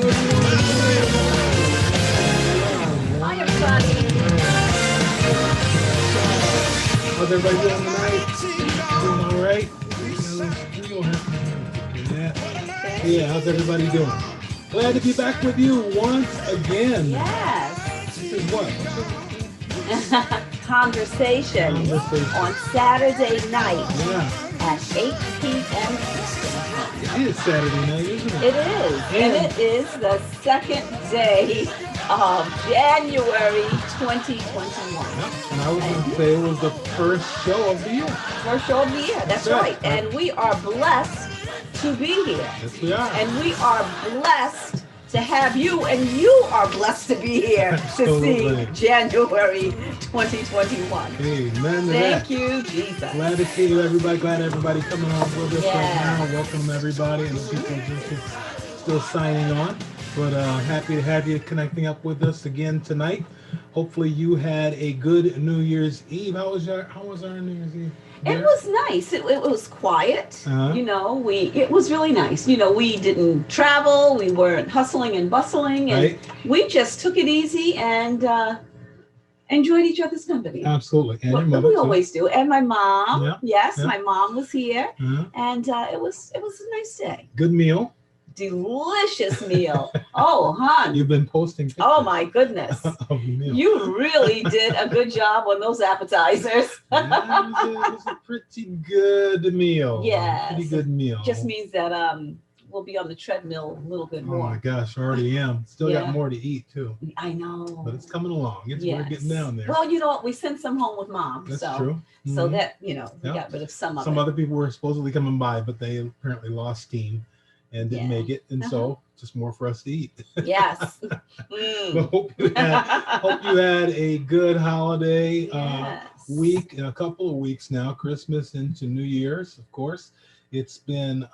Hi, everybody. How's everybody doing tonight? Doing all right? Yeah, how's everybody doing? Glad to be back with you once again. Yes. This is what? Conversations Conversation. on Saturday night Yeah, at 8 p.m. Eastern Time. it is Saturday night, isn't it? It is. And it is the second day of January 2021. And I was going to say it was the first show of the year. First show of the year. That's right. And we are blessed to be here. Yes, we are. And we are blessed to have you, and you are blessed to be here to see January 2021. Amen. Thank you, Jesus. Glad to see you, everybody. Glad everybody coming on with us right now. Welcome, everybody, and people just still signing on. But happy to have you connecting up with us again tonight. Hopefully, you had a good New Year's Eve. How was our New Year's Eve? It was nice. It was quiet. Uh-huh. You know, it was really nice. You know, we didn't travel. We weren't hustling and bustling, and Right. we just took it easy and enjoyed each other's company. Absolutely. And your What mother, we too. always do. And my mom. Yeah. Yes, Yeah. my mom was here, Uh-huh. and it was a nice day. Good meal. Delicious meal. Oh, hon. You've been posting pictures Oh my goodness. of the meal. You really did a good job on those appetizers. Yeah, it was a pretty good meal. Yes. Pretty good meal. Just means that we'll be on the treadmill a little bit Oh my more. gosh, I already am. Still Yeah. got more to eat too. I know. But it's coming along. We're Yes. getting down there. Well, you know what? We sent some home with mom. That's so, true. So Mhm. that, we Yeah. got rid of some of Some it. other people were supposedly coming by, but they apparently lost steam and didn't Yeah. make it. And so just more for us to eat. Yes. But Mm. hope you had a good holiday Yes. week, a couple of weeks now, Christmas into New Year's, of course. It's been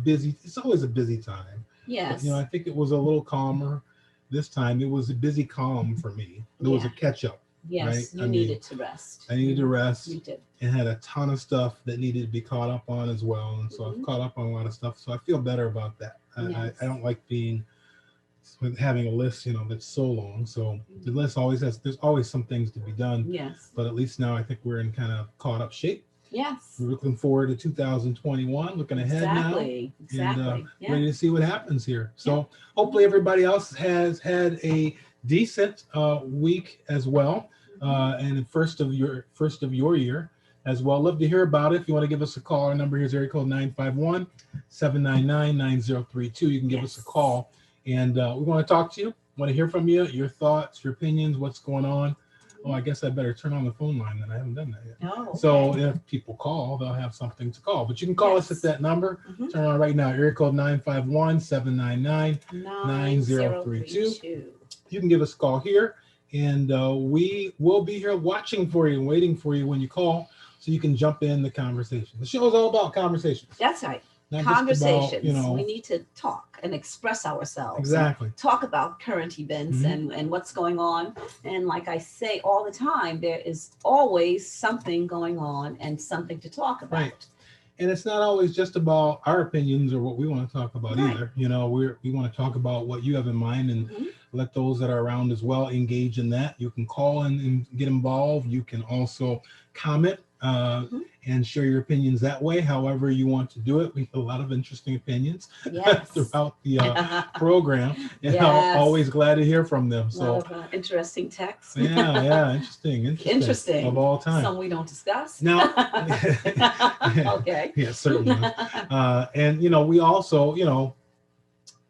it's always a busy time. Yes. But, I think it was a little calmer this time. It was a busy calm for me. There was a catch up. Yes. right? You I mean, needed to rest. I needed to rest You did. and had a ton of stuff that needed to be caught up on as well. And so I've caught up on a lot of stuff. So I feel better about that. Yes. I don't like having a list, that's so long. So the list there's always some things to be done. Yes. But at least now I think we're in kind of caught up shape. Yes. We're looking forward to 2021, looking ahead Exactly. now. And Yeah. ready to see what happens here. So hopefully everybody else has had a decent week as well. And the first of your year as well. Love to hear about it. If you want to give us a call, our number here is area code 951-799-9032. You can give us a call. And we want to talk to you. Want to hear from you, your thoughts, your opinions, what's going on. Oh, I guess I better turn on the phone line then. I haven't done that yet. Oh, okay. So if people call, they'll have something to call. But you can call us at that number. Turn on right now. Area code 951-799-9032. You can give us a call here. And we will be here watching for you and waiting for you when you call so you can jump in the conversation. The show is all about conversations. That's right. Not Conversations. Just about, We need to talk and express ourselves. Exactly. Talk about current events and what's going on. And like I say all the time, there is always something going on and something to talk about. Right. And it's not always just about our opinions or what we want to talk about either. We want to talk about what you have in mind and let those that are around as well engage in that. You can call in and get involved. You can also comment and share your opinions that way, however you want to do it. We have a lot of interesting opinions throughout the program, and I'm always glad to hear from them. So interesting texts. Interesting of all time. Some we don't discuss. Now, okay. Yeah, certainly. And we also,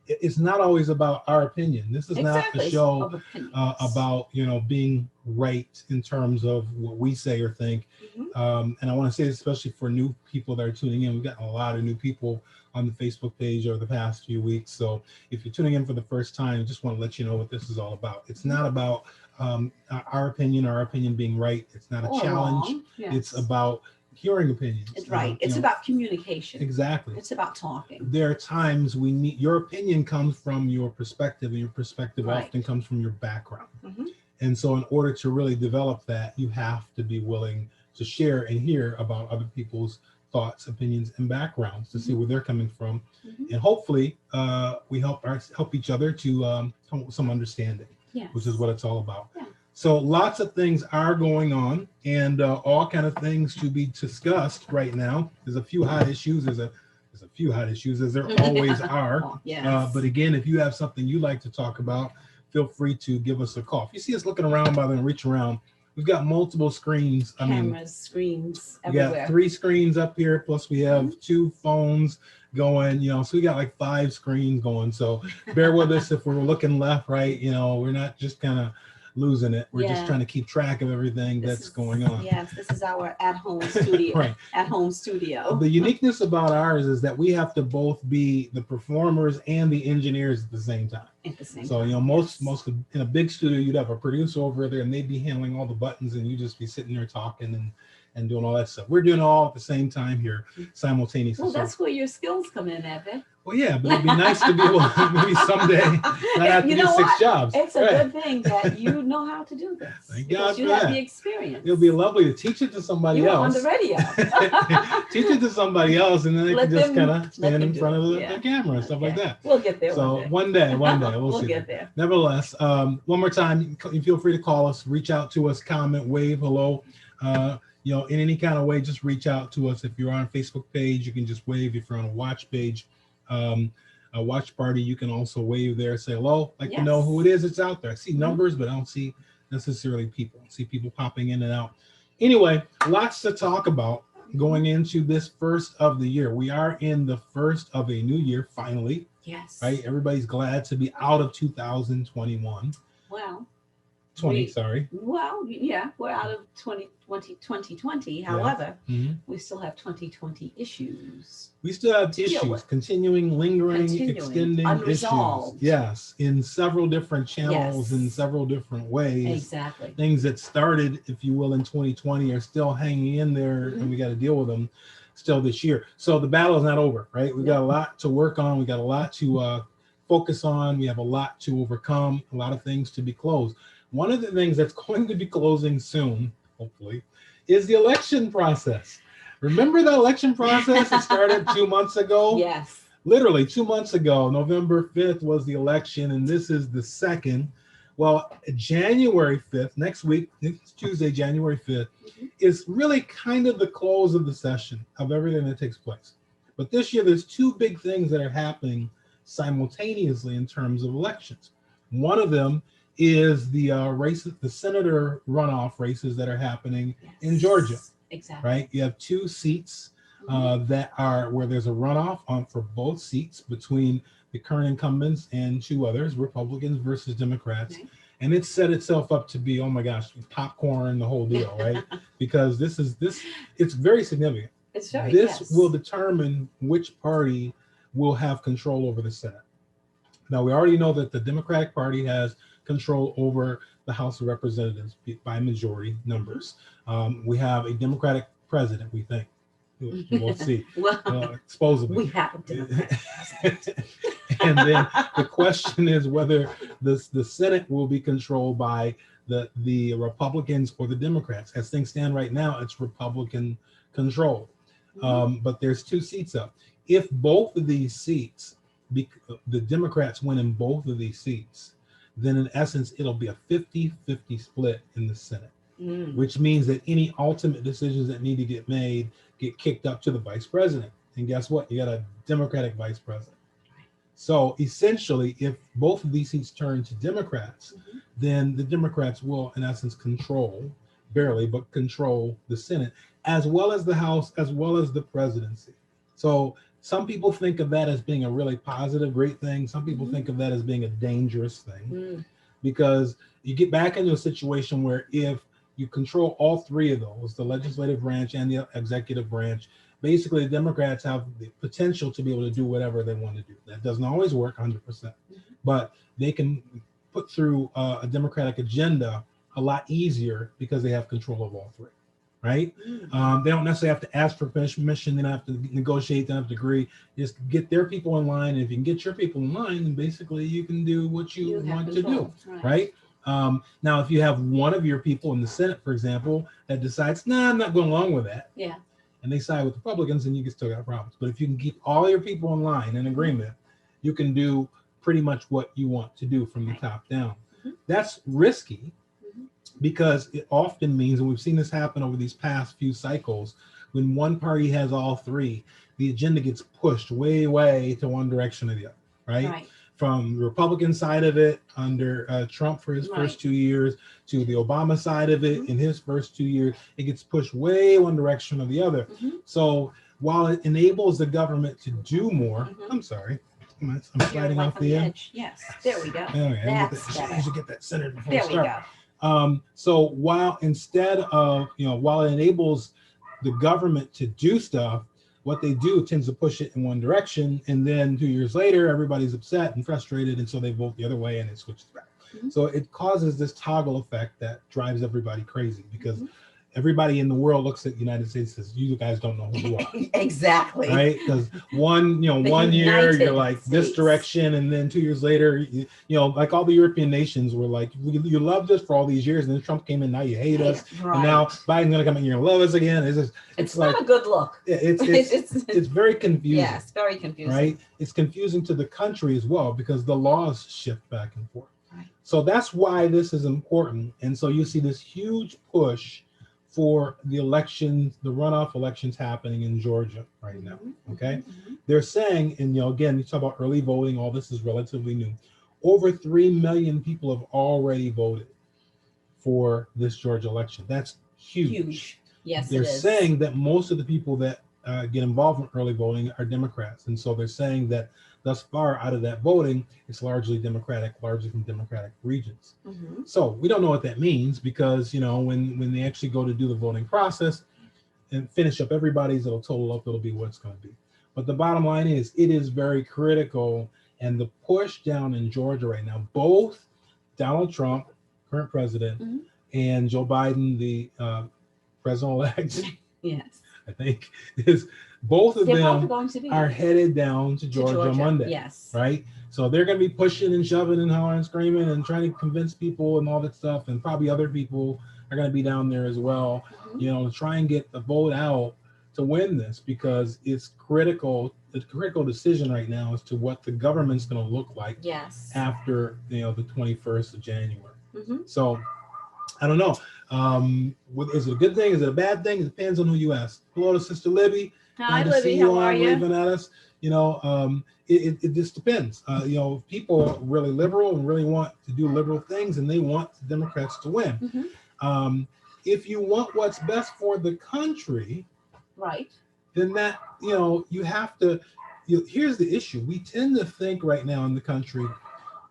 it's not always about our opinion. This is not a show about being right in terms of what we say or think. And I want to say, especially for new people that are tuning in, we've gotten a lot of new people on the Facebook page over the past few weeks. So if you're tuning in for the first time, I just want to let you know what this is all about. It's not about our opinion being right. It's not a challenge. Yes. It's about hearing opinions. It's right. It's about communication. Exactly. It's about talking. There are times we need your opinion comes from your perspective, and your perspective often comes from your background. And so in order to really develop that, you have to be willing to share and hear about other people's thoughts, opinions, and backgrounds to see where they're coming from, and hopefully we help each other to come up with some understanding, which is what it's all about. Yeah. So lots of things are going on, and all kind of things to be discussed right now. There's a few hot issues. There's a few hot issues, as there always are. Oh, yes. But again, if you have something you like to talk about, feel free to give us a call. If you see us looking around by then, reach around. We've got multiple screens. Cameras, screens we everywhere. got 3 screens up here, plus we have 2 phones going, so we got like 5 screens going. So bear with us if we're looking left, right, we're not just kind of losing it. We're just trying to keep track of everything that's going on. Yes, this is our at-home studio. Right. At-home studio. The uniqueness about ours is that we have to both be the performers and the engineers at the same time. At the same so, time. most in a big studio, you'd have a producer over there and they'd be handling all the buttons and you'd just be sitting there talking and doing all that stuff. We're doing it all at the same time here, simultaneously. Well, that's where your skills come in, Evan. Well, yeah, but it'd be nice to be able to maybe someday not have to do 6 jobs. It's a good thing that you know how to do this. Thank God for you that. have the experience. It'll be lovely to teach it to somebody else. On the radio. Teach it to somebody else, and then they can just kind of stand in front of the camera and stuff like that. We'll get there. So one day we'll see. Get there. Nevertheless, one more time, you feel free to call us, reach out to us, comment, wave, hello. In any kind of way, just reach out to us. If you're on a Facebook page, you can just wave. If you're on a watch page, a watch party, you can also wave there, say hello, like to know who it is that's out there. I see numbers, but I don't see necessarily people. I see people popping in and out. Anyway, lots to talk about going into this first of the year. We are in the first of a new year, finally. Yes. Right? Everybody's glad to be out of 2021. Well. 20, sorry. Well, yeah, we're out of 2020. However, we still have 2020 issues. We still have issues, continuing, lingering, extending unresolved issues. Yes, in several different channels, in several different ways. Exactly. Things that started, if you will, in 2020 are still hanging in there, and we got to deal with them still this year. So the battle is not over, right? We got a lot to work on. We got a lot to focus on. We have a lot to overcome, a lot of things to be closed. One of the things that's going to be closing soon, hopefully, is the election process. Remember the election process that started 2 months ago? Yes. Literally 2 months ago, November 5th was the election, and this is the second. Well, January 5th, next week, next Tuesday, January 5th, is really kind of the close of the session of everything that takes place. But this year, there's 2 big things that are happening simultaneously in terms of elections. One of them is the races, the senator runoff races that are happening in Georgia. Exactly. Right. You have 2 seats that are where there's a runoff for both seats between the current incumbents and 2 others, Republicans versus Democrats. Right. And it set itself up to be, oh my gosh, popcorn, the whole deal, right? Because it's very significant. It's very, this will determine which party will have control over the Senate. Now, we already know that the Democratic Party has control over the House of Representatives by majority numbers. We have a Democratic president, we think. We'll see. Supposedly. We have a Democratic president. And then the question is whether the Senate will be controlled by the Republicans or the Democrats. As things stand right now, it's Republican control. But there's 2 seats up. If both of these seats, the Democrats win in both of these seats, then in essence, it'll be a 50-50 split in the Senate, which means that any ultimate decisions that need to get made get kicked up to the vice president. And guess what? You got a Democratic vice president. So essentially, if both of these seats turn to Democrats, then the Democrats will, in essence, control, barely, but control the Senate, as well as the House, as well as the presidency. So some people think of that as being a really positive, great thing. Some people think of that as being a dangerous thing, because you get back into a situation where if you control all 3 of those, the legislative branch and the executive branch, basically the Democrats have the potential to be able to do whatever they want to do. That doesn't always work 100%, but they can put through a Democratic agenda a lot easier because they have control of all 3. Right? They don't necessarily have to ask for permission. They don't have to negotiate. They don't have to agree. Just get their people in line. And if you can get your people in line, then basically you can do what you want to do. Right? Now, if you have one of your people in the Senate, for example, that decides, nah, I'm not going along with that. Yeah. and they side with Republicans, then you still got problems. But if you can keep all your people in line in agreement, you can do pretty much what you want to do from the top down. That's risky because it often means, and we've seen this happen over these past few cycles, when one party has all three, the agenda gets pushed way, way to one direction or the other, right? From the Republican side of it under Trump for his first 2 years to the Obama side of it in his first 2 years, it gets pushed way one direction or the other. So while it enables the government to do more, I'm sorry, I'm sliding off the edge. Yes, there we go. Anyway, That's I should get that centered before there we start. go. So while instead of, while it enables the government to do stuff, what they do tends to push it in one direction, and then 2 years later, everybody's upset and frustrated, and so they vote the other way, and it switches back. So it causes this toggle effect that drives everybody crazy because everybody in the world looks at the United States and says, "You guys don't know who you are." Exactly. Right? Because one year you're like this direction, and then 2 years later, like all the European nations were like, "You loved us for all these years, and then Trump came in, now you hate us, and now Biden's gonna come in, you're gonna love us again." It's like, not a good look. It's very confusing. Yes, very confusing. Right? It's confusing to the country as well because the laws shift back and forth. So that's why this is important, and so you see this huge push for the elections, the runoff elections happening in Georgia right now. Okay, they're saying, and again, you talk about early voting, all this is relatively new. Over 3 million people have already voted for this Georgia election. That's huge. Yes, they're saying that most of the people that get involved in early voting are Democrats, and so they're saying that thus far out of that voting, it's largely Democratic, largely from Democratic regions. So we don't know what that means because when they actually go to do the voting process and finish up everybody's, it'll total up, it'll be what it's going to be. But the bottom line is, it is very critical, and the push down in Georgia right now, both Donald Trump, current president, and Joe Biden, the president-elect, yes, I think, is both of them are headed down to Georgia Monday. Yes. Right? So they're going to be pushing and shoving and hollering and screaming and trying to convince people and all that stuff. And probably other people are going to be down there as well, to try and get the vote out to win this, because it's critical. The critical decision right now as to what the government's going to look like after, the 21st of January. So I don't know. Is it a good thing? Is it a bad thing? It depends on who you ask. Hello to Sister Libby. Hi, Libby. How are you? Waving at us. It just depends. People are really liberal and really want to do liberal things, and they want the Democrats to win. If you want what's best for the country, right, then that you have to. Here's the issue: we tend to think right now in the country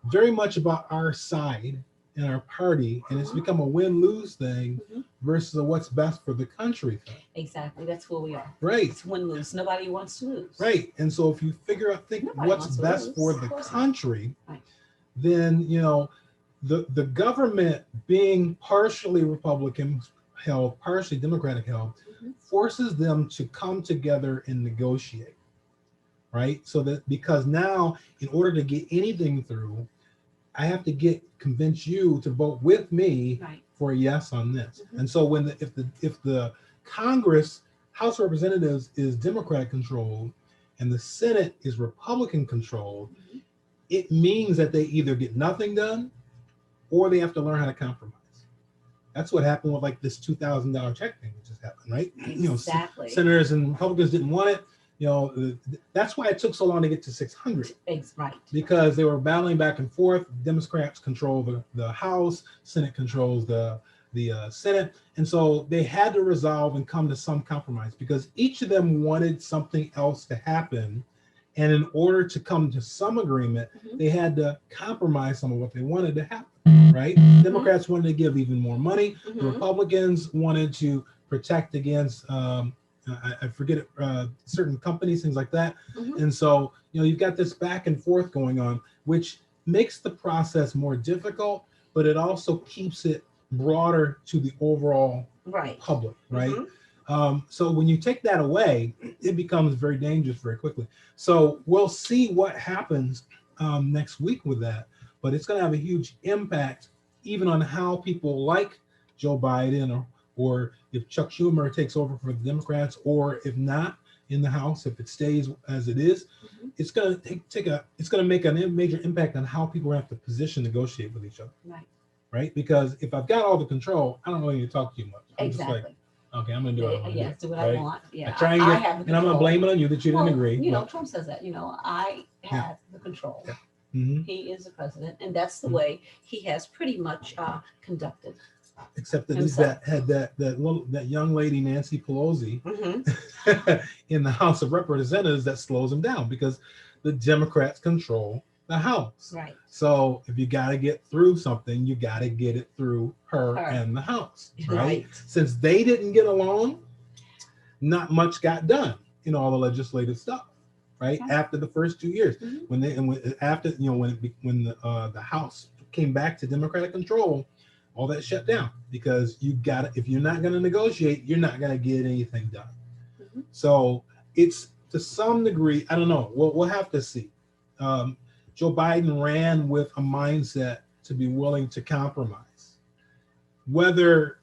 very much about our side and our party, and it's become a win-lose thing versus a what's best for the country thing. Exactly, that's where we are. Right, it's win-lose. Nobody wants to lose. Right, and so if you think what's best for the country, then the government being partially Republican held, partially Democratic held, forces them to come together and negotiate. Right, so that because now in order to get anything through, I have to convince you to vote with me for a yes on this. And so if the Congress, House of Representatives is Democratic controlled and the Senate is Republican controlled, it means that they either get nothing done or they have to learn how to compromise. That's what happened with like this $2,000 check thing that just happened, right? Exactly. Senators and Republicans didn't want it. That's why it took so long to get to 600. Right. Because they were battling back and forth. Democrats control the House, Senate controls the Senate. And so they had to resolve and come to some compromise because each of them wanted something else to happen. And in order to come to some agreement, they had to compromise some of what they wanted to happen, right? Democrats wanted to give even more money. The Republicans wanted to protect against I forget certain companies, things like that. And so, you've got this back and forth going on, which makes the process more difficult, but it also keeps it broader to the overall public, right? So when you take that away, it becomes very dangerous very quickly. So we'll see what happens next week with that, but it's going to have a huge impact even on how people like Joe Biden or if Chuck Schumer takes over for the Democrats, or if not in the House, if it stays as it is, it's going to it's going to make a major impact on how people have to position negotiate with each other. Right. Right. Because if I've got all the control, I don't really need to talk to you much. I'm Exactly. just like, okay, I'm going to do what I want to do. Do what right? I want. Yeah. I try and I have the and I'm not blaming on you that you didn't agree. You know, Trump says that, I have the control. Yeah. He is the president, and that's the way he has pretty much conducted. Except that he's that young lady Nancy Pelosi in the House of Representatives that slows him down, because the Democrats control the House. Right. So if you got to get through something, you got to get it through her and the House. Right? Since they didn't get along, not much got done in all the legislative stuff. Right. After the first 2 years, when the House came back to Democratic control, all that shut down, because if you're not going to negotiate, you're not going to get anything done. So it's, to some degree, I don't know. We'll have to see. Joe Biden ran with a mindset to be willing to compromise. Whether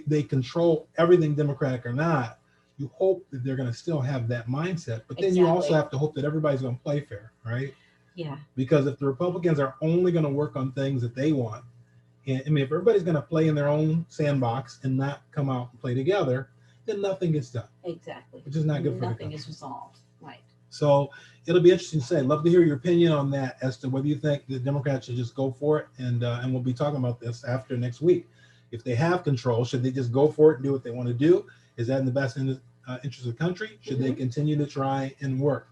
they control everything Democratic or not, you hope that they're going to still have that mindset. But then you also have to hope that everybody's going to play fair, right? Yeah. Because if the Republicans are only going to work on things that they want, and I mean, if everybody's going to play in their own sandbox and not come out and play together, then nothing gets done. Exactly. Which is not good for nothing is resolved. Right. So it'll be interesting to say. I'd love to hear your opinion on that, as to whether you think the Democrats should just go for it. And we'll be talking about this after next week. If they have control, should they just go for it and do what they want to do? Is that in the best interest of the country? Should they continue to try and work?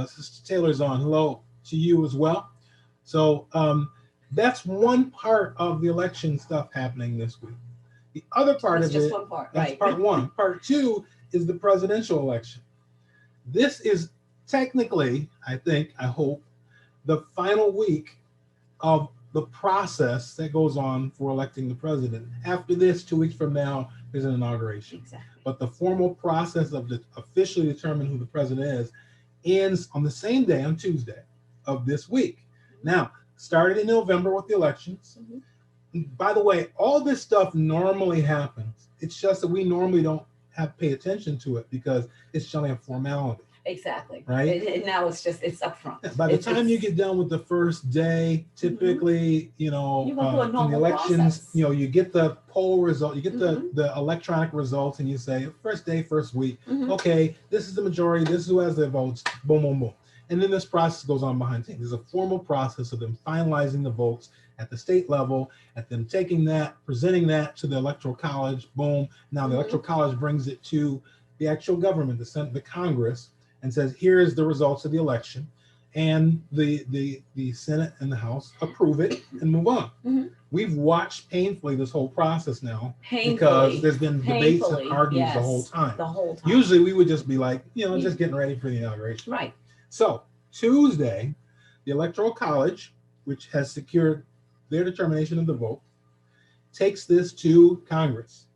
Sister Taylor's on. Hello to you as well. So that's one part of the election stuff happening this week. The other part That's of just it, one part, that's right? part one. Part two is the presidential election. This is technically, I hope, the final week of the process that goes on for electing the president. After this, 2 weeks from now, there's an inauguration. Exactly. But the formal process of officially determining who the president is ends on the same day, on Tuesday of this week. Now, started in November with the elections. By the way, all this stuff normally happens. It's just that we normally don't pay attention to it, because it's just a formality. Exactly. Right. And now it's upfront. By the time you get done with the first day, typically, in the elections, process. You get the poll result, you get the electronic results, and you say, first day, first week, okay, this is the majority, this is who has the votes, boom, boom, boom. And then this process goes on behind the scenes. There's a formal process of them finalizing the votes at the state level, at them taking that, presenting that to the Electoral College, boom. Now the Electoral College brings it to the actual government, the Senate, the Congress, and says, here's the results of the election. And the Senate and the House approve it and move on. We've watched painfully this whole process now, because there's been debates and arguments the whole time. Usually we would just be like, just getting ready for the inauguration. Right. So Tuesday, the Electoral College, which has secured their determination of the vote, takes this to Congress.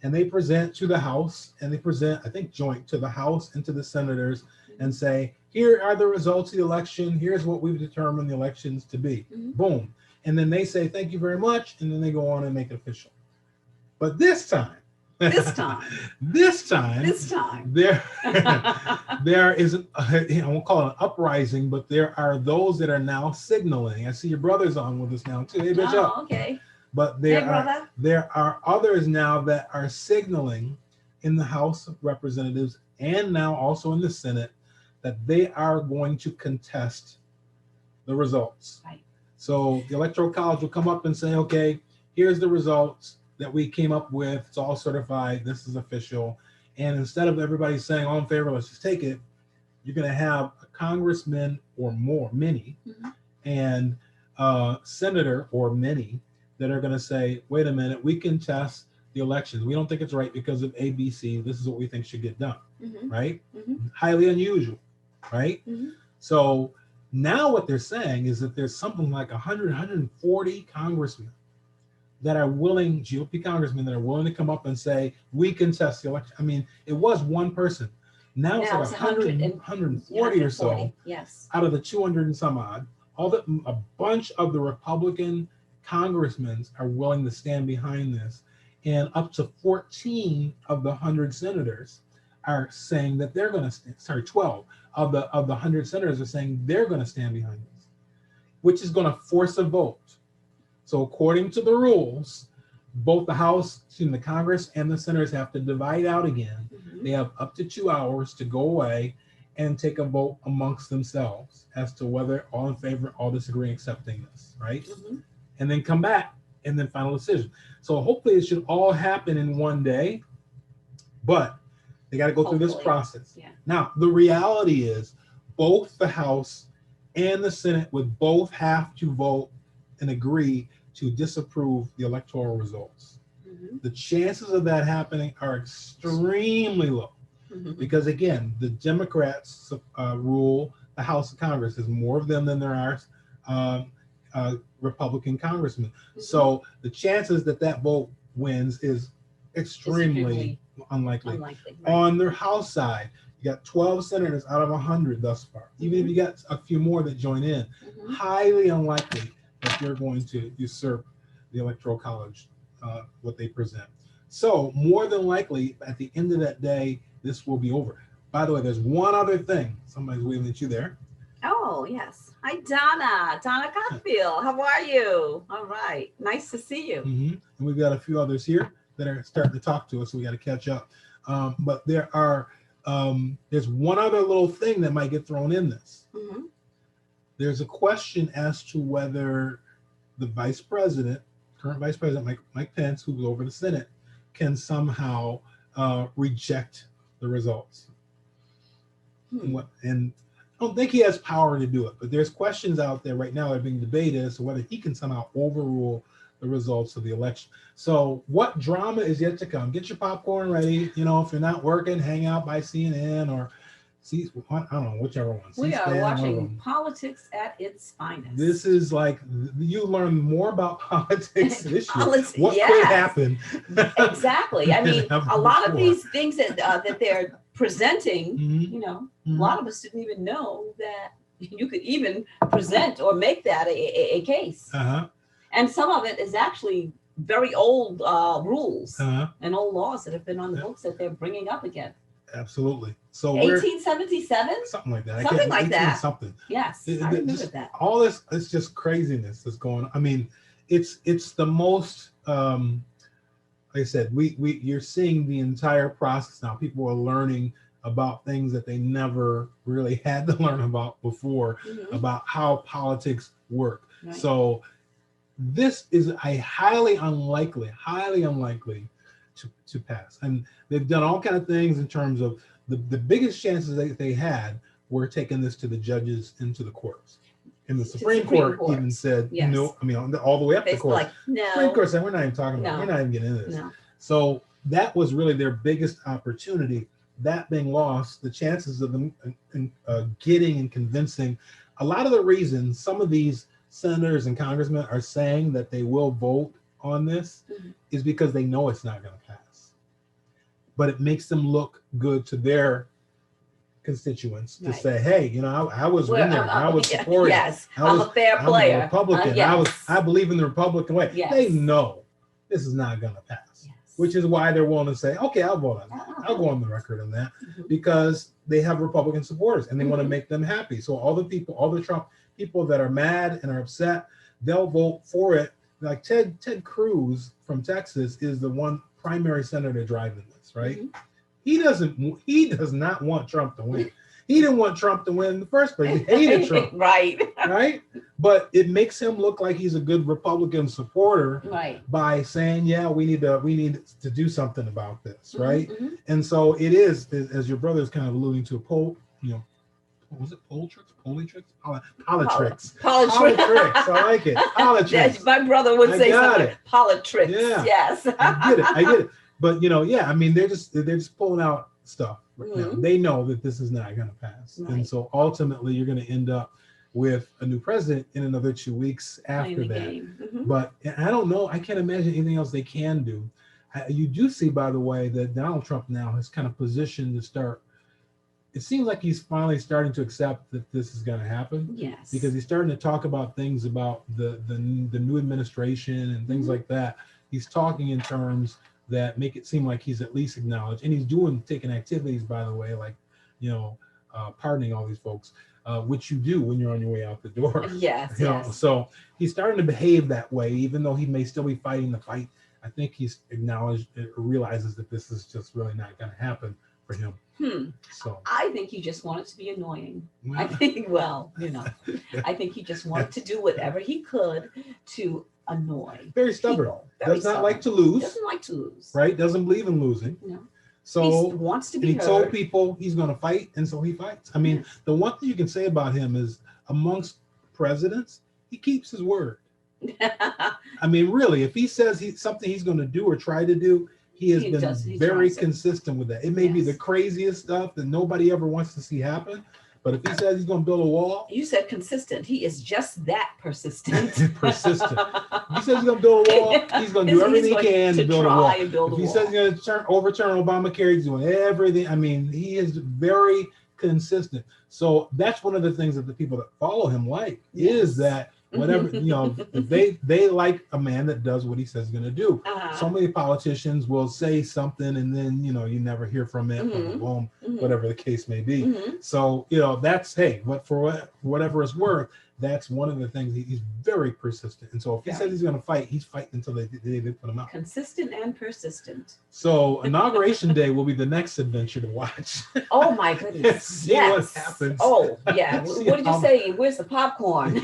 And they present to the House, and they present, I think, joint to the House and to the senators, and say, here are the results of the election. Here's what we've determined the elections to be. Boom. And then they say, thank you very much. And then they go on and make it official. But this time, there is, I won't call it an uprising, but there are those that are now signaling. I see your brother's on with us now too. Hey, Bishop. Oh, okay. But there are others now that are signaling in the House of Representatives, and now also in the Senate, that they are going to contest the results. Right. So the Electoral College will come up and say, okay, here's the results that we came up with. It's all certified. This is official. And instead of everybody saying, all in favor, let's just take it, you're going to have a congressman or more, many, and senator or many, that are going to say, wait a minute, we contest the elections. We don't think it's right because of ABC. This is what we think should get done, right? Highly unusual, right? So now what they're saying is that there's something like 100, 140 congressmen that are willing, GOP congressmen that are willing to come up and say, we contest the election. I mean, it was one person. Now it's like 140 or so, out of the 200 and some odd. A bunch of the Republican congressmen are willing to stand behind this and up to 14 of the 100 senators are saying that they're going to 12 of the 100 senators are saying they're going to stand behind this, which is going to force a vote. So according to the rules, both the House, the Congress, and the senators have to divide out again. They have up to 2 hours to go away and take a vote amongst themselves as to whether all in favor, all disagree, accepting this, right? And then come back and then final decision. So hopefully it should all happen in one day, but they got to go through this process. Yeah. Now, the reality is both the House and the Senate would both have to vote and agree to disapprove the electoral results. The chances of that happening are extremely low because, again, the Democrats rule the House of Congress. There's more of them than there are Republican congressmen. So the chances that that vote wins is extremely unlikely. Right. On their House side, you got 12 senators out of 100 thus far. Even if you got a few more that join in, highly unlikely that they're going to usurp the Electoral College, what they present. So more than likely, at the end of that day, this will be over. By the way, there's one other thing. Somebody's waving at you there. Oh, yes. Hi, Donna. Donna Cotfield. How are you? All right. Nice to see you. And we've got a few others here that are starting to talk to us, so we got to catch up. But there's one other little thing that might get thrown in this. There's a question as to whether the vice president, current vice president Mike Pence, who's over the Senate, can somehow reject the results. And I don't think he has power to do it, but there's questions out there right now that are being debated as to whether he can somehow overrule the results of the election. So what drama is yet to come? Get your popcorn ready. You know, if you're not working, hang out by CNN or I don't know, whichever one. We are watching politics at its finest. This is like, you learn more about politics this year. What yes. could happen? Exactly. I mean, a lot of these things that they're presenting, you know, a lot of us didn't even know that you could even present or make that a case. And some of it is actually very old rules and old laws that have been on the books that they're bringing up again. Absolutely. So 1877, something like that. Something like that. Something. Yes, I remember that. All this is just craziness that's going on. I mean, it's the most. Like I said, you're seeing the entire process now. People are learning about things that they never really had to learn about before, about how politics work. Right. So this is a highly unlikely to pass. And they've done all kinds of things in terms of the biggest chances they had were taking this to the judges and to the courts. And the Supreme Court even said, no, I mean, all the way up to court. Like, no. Supreme Court said, we're not even talking about, we're not even getting into this. No. So that was really their biggest opportunity. That being lost, the chances of them getting and convincing, a lot of the reasons some of these senators and congressmen are saying that they will vote on this is because they know it's not going to pass. But it makes them look good to their constituents to say, hey, you know, I was in there, I was supporting. Yes, I'm a fair player. I'm a Republican. I believe in the Republican way. Yes. They know this is not going to pass, which is why they're willing to say, okay, I'll vote on that. I'll go on the record on that because they have Republican supporters and they want to make them happy. So all the Trump people that are mad and are upset, they'll vote for it. Like Ted Cruz from Texas is the one primary senator driving this, right? He does not want Trump to win. He didn't want Trump to win in the first place. He hated Trump. Right? But it makes him look like he's a good Republican supporter by saying, yeah, we need to do something about this, right? And so it is, as your brother is kind of alluding to, was it Politrix? Politrix. I like it. Politrix. My brother would say something. Politrix. Yeah. Yes. I get it. But I mean, they're just pulling out stuff right now. They know that this is not going to pass, and so ultimately, you're going to end up with a new president in another 2 weeks after that. But I don't know. I can't imagine anything else they can do. You do see, by the way, that Donald Trump now has kind of positioned to start. It seems like he's finally starting to accept that this is going to happen. Yes. Because he's starting to talk about things about the new administration and things like that. He's talking in terms that make it seem like he's at least acknowledged, and he's taking activities, by the way, like, pardoning all these folks, which you do when you're on your way out the door. Yes, yes. So he's starting to behave that way, even though he may still be fighting the fight. I think he's acknowledged, realizes that this is just really not going to happen for him. So I think he just wanted to be annoying. I think, I think he just wanted to do whatever he could to annoy. Very stubborn. Does not like to lose. Doesn't like to lose. Right? Doesn't believe in losing. No. So he wants to be heard. He told people he's going to fight, and so he fights. I mean, the one thing you can say about him is, amongst presidents, he keeps his word. I mean, really, if he says something he's going to do or try to do, he has been very consistent with that. It may be the craziest stuff that nobody ever wants to see happen, but if he says he's going to build a wall. You said consistent. He is just that persistent. Persistent. If he says he's going to build a wall, he's going to do everything he can to build a wall. If he says he's going to overturn Obamacare, he's doing everything. I mean, he is very consistent. So that's one of the things that the people that follow him is that whatever, if they like a man that does what he says he's going to do. So many politicians will say something and then, you never hear from it, boom, whatever the case may be. So, that's, but for whatever it's worth, that's one of the things. He's very persistent. And so if he says he's going to fight, he's fighting until they put him out. Consistent and persistent. So Inauguration Day will be the next adventure to watch. Oh my goodness. See what happens. Oh yeah. What did you say? Where's the popcorn?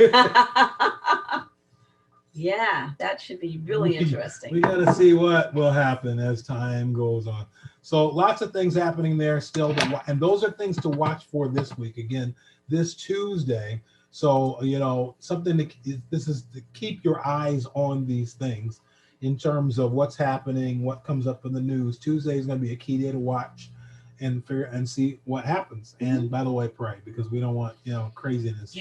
Yeah, that should be really interesting. We got to see what will happen as time goes on. So lots of things happening there still, and those are things to watch for this week. Again, this Tuesday. So, something this is to keep your eyes on these things in terms of what's happening, what comes up in the news. Tuesday is going to be a key day to watch and see what happens. And by the way, pray, because we don't want, craziness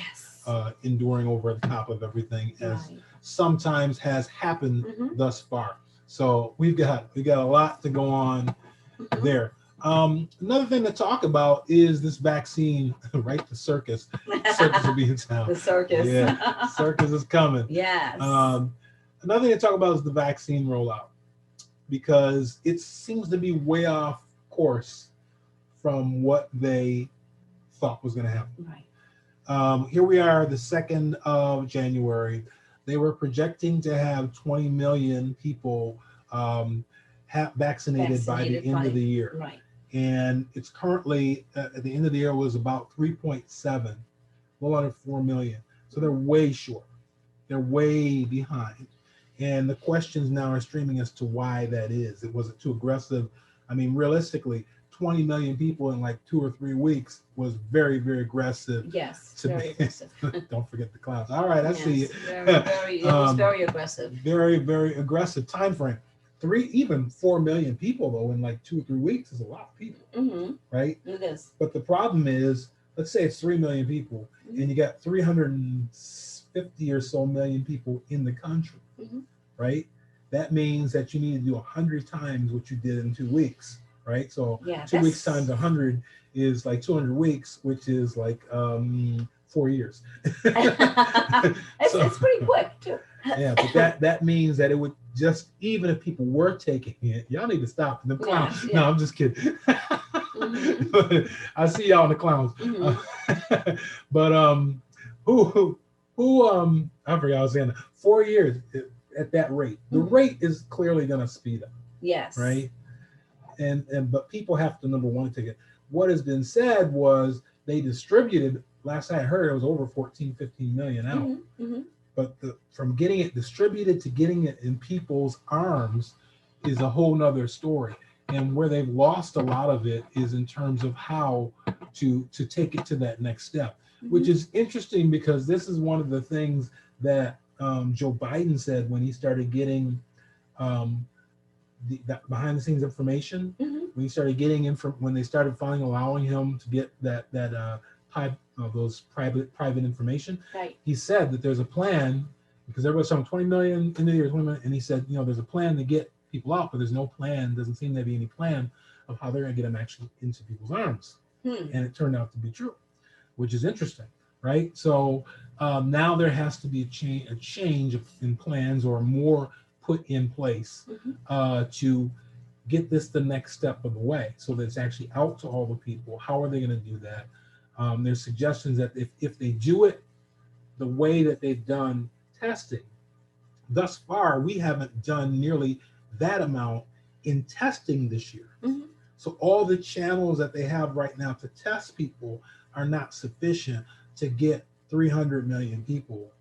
enduring over the top of everything, as sometimes has happened thus far. So we got a lot to go on there. Another thing to talk about is this vaccine, right? The circus. The circus will be in town. The circus. Yeah, circus is coming. Yes. Another thing to talk about is the vaccine rollout, because it seems to be way off course from what they thought was going to happen. Right. Here we are, the 2nd of January. They were projecting to have 20 million people vaccinated by the end of the year. Right. And it's currently, at the end of the year, was about 3.7, a little under 4 million. So they're way short. They're way behind. And the questions now are streaming as to why that is. Was it too aggressive? I mean, realistically, 20 million people in like 2 or 3 weeks was very, very aggressive. Yes, very aggressive. Don't forget the clouds. All right, I see it. It was very aggressive. Very, very aggressive time frame. Even 4 million people, though, in like 2 or 3 weeks is a lot of people, right? It is. But the problem is, let's say it's 3 million people, and you got 350 or so million people in the country, right? That means that you need to do 100 times what you did in 2 weeks, right? So 2 weeks times 100 is like 200 weeks, which is like 4 years. It's pretty quick too. Yeah, but that means that it would just, even if people were taking it, y'all need to stop the clowns. No, I'm just kidding. I see y'all in the clowns. But who I forgot I was saying 4 years at that rate. The rate is clearly going to speed up. Yes. Right. But people have to, number one, take it. What has been said was they distributed, last I heard, it was over 14, 15 million out. But from getting it distributed to getting it in people's arms is a whole nother story. And where they've lost a lot of it is in terms of how to take it to that next step, which is interesting, because this is one of the things that Joe Biden said when he started getting that behind the scenes information, when he started getting when they started finally allowing him to get those private information. Right. He said that there's a plan, because everybody's talking 20 million in the year, 20 million, and he said, there's a plan to get people out, but there's no plan, doesn't seem to be any plan of how they're going to get them actually into people's arms. And it turned out to be true, which is interesting, right? So now there has to be a change in plans, or more put in place to get this the next step of the way so that it's actually out to all the people. How are they going to do that? There's suggestions that if they do it the way that they've done testing, thus far, we haven't done nearly that amount in testing this year. Mm-hmm. So all the channels that they have right now to test people are not sufficient to get 300 million people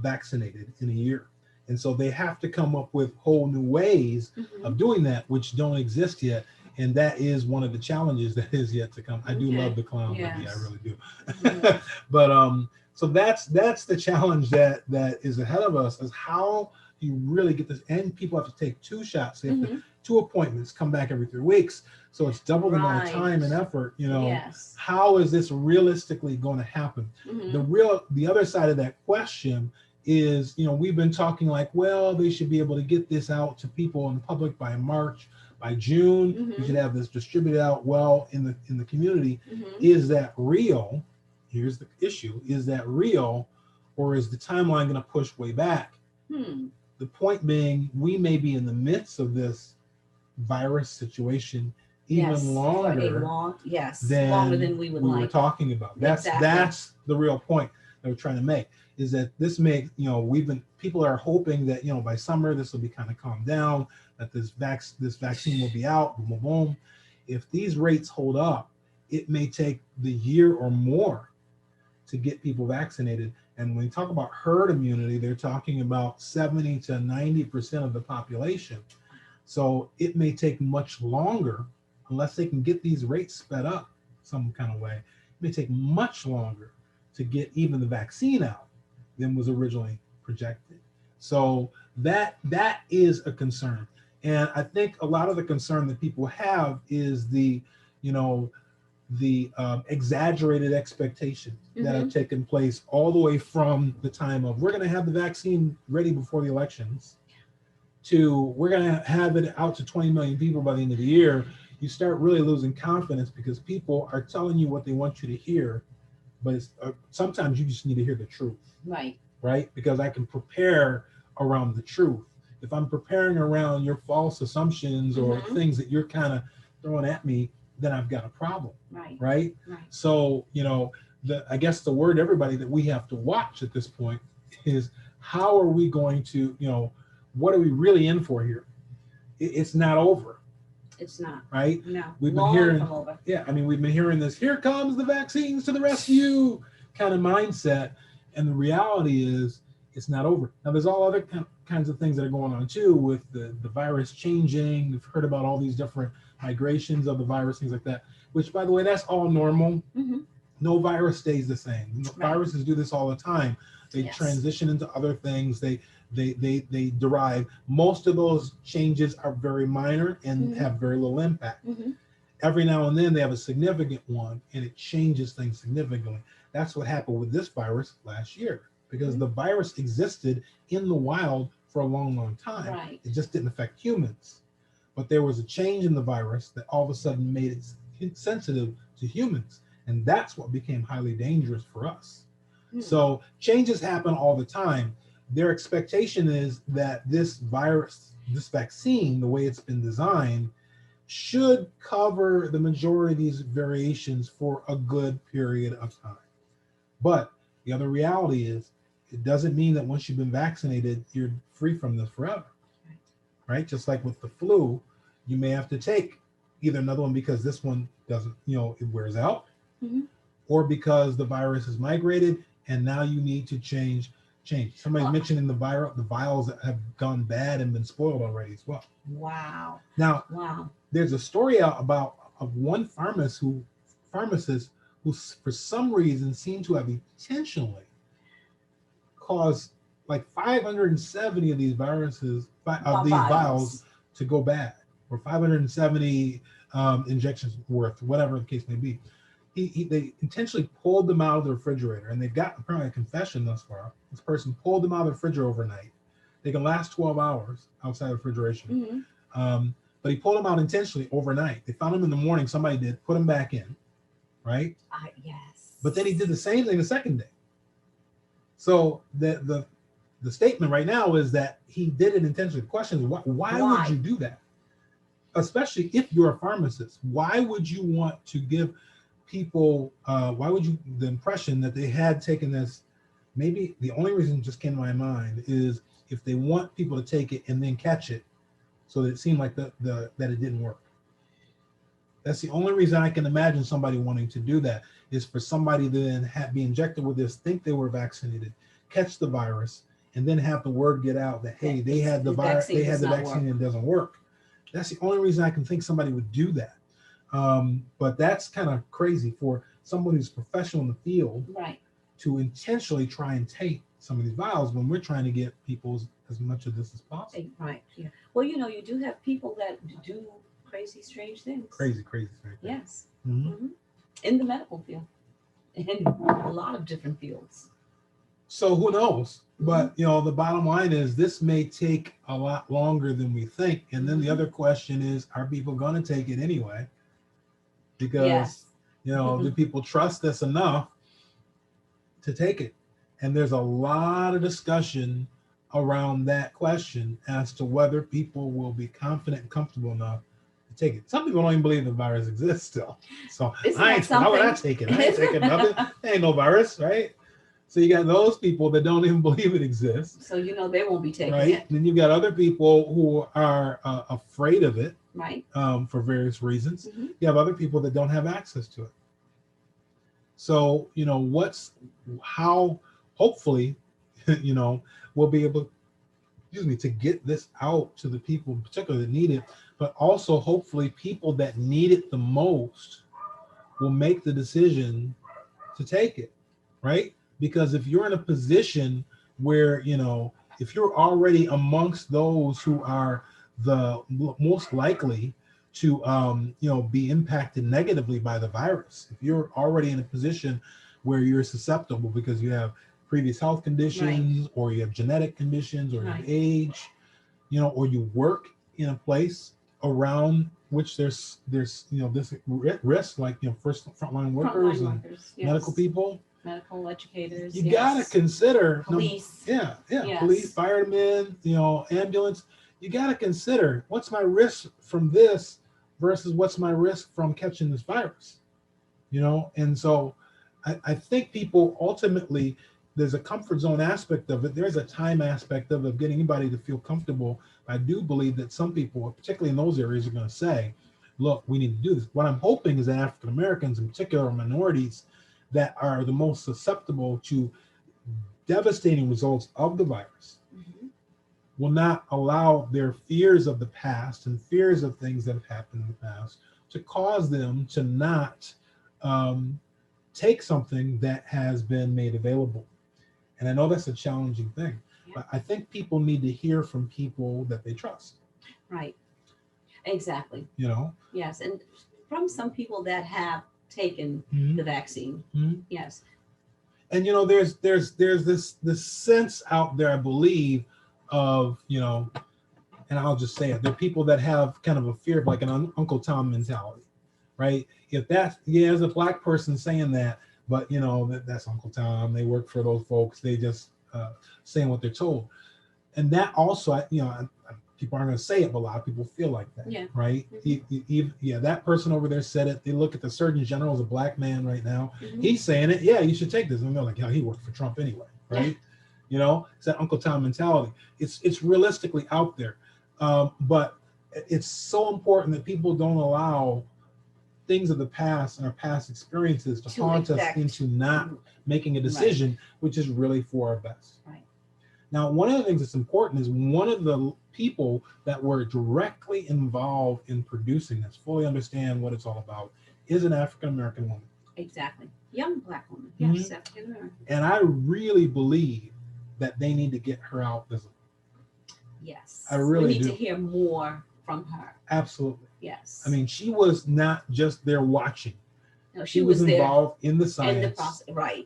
vaccinated in a year. And so they have to come up with whole new ways Mm-hmm. of doing that, which don't exist yet. And that is one of the challenges that is yet to come. I do love the clown, yes. baby, I really do. Mm-hmm. But so that's the challenge that is ahead of us, is how you really get this. And people have to take 2 shots. They have to, 2 appointments, come back every 3 weeks. So it's double the amount of time and effort. You know, yes. How is this realistically going to happen? Mm-hmm. The other side of that question is, you know, we've been talking like, well, they should be able to get this out to people in the public by March, by June. Mm-hmm. We should have this distributed out well in the community. Mm-hmm. Is that real? Here's the issue. Is that real, or is the timeline going to push way back? The point being, we may be in the midst of this virus situation even longer than we were talking about. That's the real point that we're trying to make, is that this may, you know, people are hoping that, you know, by summer this will be kind of calmed down, that this vaccine will be out, boom, boom, boom. If these rates hold up, it may take the year or more to get people vaccinated. And when you talk about herd immunity, they're talking about 70 to 90% of the population. So it may take much longer, unless they can get these rates sped up some kind of way. It may take much longer to get even the vaccine out than was originally projected. So that is a concern. And I think a lot of the concern that people have is the exaggerated expectations that have taken place all the way from the time of, we're going to have the vaccine ready before the elections, to we're going to have it out to 20 million people by the end of the year. You start really losing confidence because people are telling you what they want you to hear, but sometimes you just need to hear the truth. Right? Because I can prepare around the truth. If I'm preparing around your false assumptions or things that you're kind of throwing at me, then I've got a problem. Right? So, you know, I guess the word, everybody, that we have to watch at this point is, how are we going to, you know, what are we really in for here? It's not over. It's not. Right? No. We've been hearing, we've been hearing this, here comes the vaccines to the rescue kind of mindset. And the reality is, it's not over. Now, there's all other kinds of things that are going on too, with the virus changing. We've heard about all these different migrations of the virus, things like that, which, by the way, that's all normal. No virus stays the same. Viruses do this all the time. They transition into other things. They derive. Most of those changes are very minor and have very little impact. Every now and then they have a significant one, and it changes things significantly. That's what happened with this virus last year, because the virus existed in the wild for a long, long time. It just didn't affect humans. But there was a change in the virus that all of a sudden made it sensitive to humans. And that's what became highly dangerous for us. So changes happen all the time. Their expectation is that this virus, this vaccine, the way it's been designed, should cover the majority of these variations for a good period of time. But the other reality is, it doesn't mean that once you've been vaccinated, you're free from this forever. Right? Just like with the flu, you may have to take either another one because this one doesn't, you know, it wears out, or because the virus has migrated and now you need to change. Somebody's mentioning the vials that have gone bad and been spoiled already as well. Now, there's a story out of one pharmacist who for some reason seemed to have intentionally caused like 570 of these vials to go bad, or 570 injections worth, whatever the case may be. They intentionally pulled them out of the refrigerator, and they've got apparently a confession thus far. This person pulled them out of the refrigerator overnight. They can last 12 hours outside of refrigeration. But he pulled them out intentionally overnight. They found them in the morning. Somebody did, put them back in, right? Yes. But then he did the same thing the second day. So the statement right now is that he did it intentionally. The question is, why would you do that? especially if you're a pharmacist. Why would you want to give people, why would you, the impression that they had taken this, maybe the only reason just came to my mind is if they want people to take it and then catch it, so that it seemed like that it didn't work. That's the only reason I can imagine somebody wanting to do that, is for somebody to then be injected with this, think they were vaccinated, catch the virus, and then have the word get out that, hey, they had the virus, they had the vaccine and it doesn't work. That's the only reason I can think somebody would do that. But that's kind of crazy for someone who's professional in the field, right, to intentionally try and take some of these vials when we're trying to get people as much of this as possible. Right. Yeah. Well, you do have people that do crazy, strange things. Crazy things. Yes. Mm-hmm. Mm-hmm. In the medical field, in a lot of different fields. So who knows? But the bottom line is this may take a lot longer than we think. And then the other question is, are people going to take it anyway? Because do people trust this enough to take it? And there's a lot of discussion around that question as to whether people will be confident and comfortable enough to take it. Some people don't even believe the virus exists still. So why would I take it? I ain't taking nothing. There ain't no virus, right? So you got those people that don't even believe it exists. So they won't be taking it. Then you've got other people who are afraid of it, right? For various reasons. Mm-hmm. You have other people that don't have access to it. So how hopefully we'll be able, to get this out to the people in particular that need it, but also hopefully people that need it the most will make the decision to take it, right? Because if you're in a position where, if you're already amongst those who are the most likely to, be impacted negatively by the virus, if you're already in a position where you're susceptible because you have previous health conditions, right, or you have genetic conditions, or you have age, or you work in a place around which there's this risk, like frontline workers and medical people, medical educators. You gotta consider police. Police, firemen, ambulance. You gotta consider, what's my risk from this versus what's my risk from catching this virus, And so I think people ultimately, there's a comfort zone aspect of it. There's a time aspect of getting anybody to feel comfortable. I do believe that some people, particularly in those areas, are going to say, look, we need to do this. What I'm hoping is that African Americans, in particular, minorities that are the most susceptible to devastating results of the virus, will not allow their fears of the past and fears of things that have happened in the past to cause them to not take something that has been made available. And I know that's a challenging thing, but I think people need to hear from people that they trust. Right. Exactly. Yes. And from some people that have taken the vaccine. Yes. And there's this sense out there, I believe, of and I'll just say it, there are people that have kind of a fear of like an Uncle Tom mentality, right? If that's as a Black person saying that, but that's Uncle Tom, they work for those folks, they just saying what they're told. And that also, people aren't going to say it, but a lot of people feel like that, right? That person over there said it. They look at the Surgeon General as a Black man right now. He's saying it. Yeah, you should take this. And they're like, he worked for Trump anyway, right? It's that Uncle Tom mentality. It's realistically out there, but it's so important that people don't allow things of the past and our past experiences to haunt us into not making a decision, which is really for our best. Right. Now, one of the things that's important is one of the people that were directly involved in producing this, fully understand what it's all about, is an African-American woman. Exactly. Young Black woman. Yes, African-American. And I really believe that they need to get her out visible. Yes. I really We need do. to hear more from her. Absolutely. Yes. I mean, she was not just there watching. No, she was involved there in the science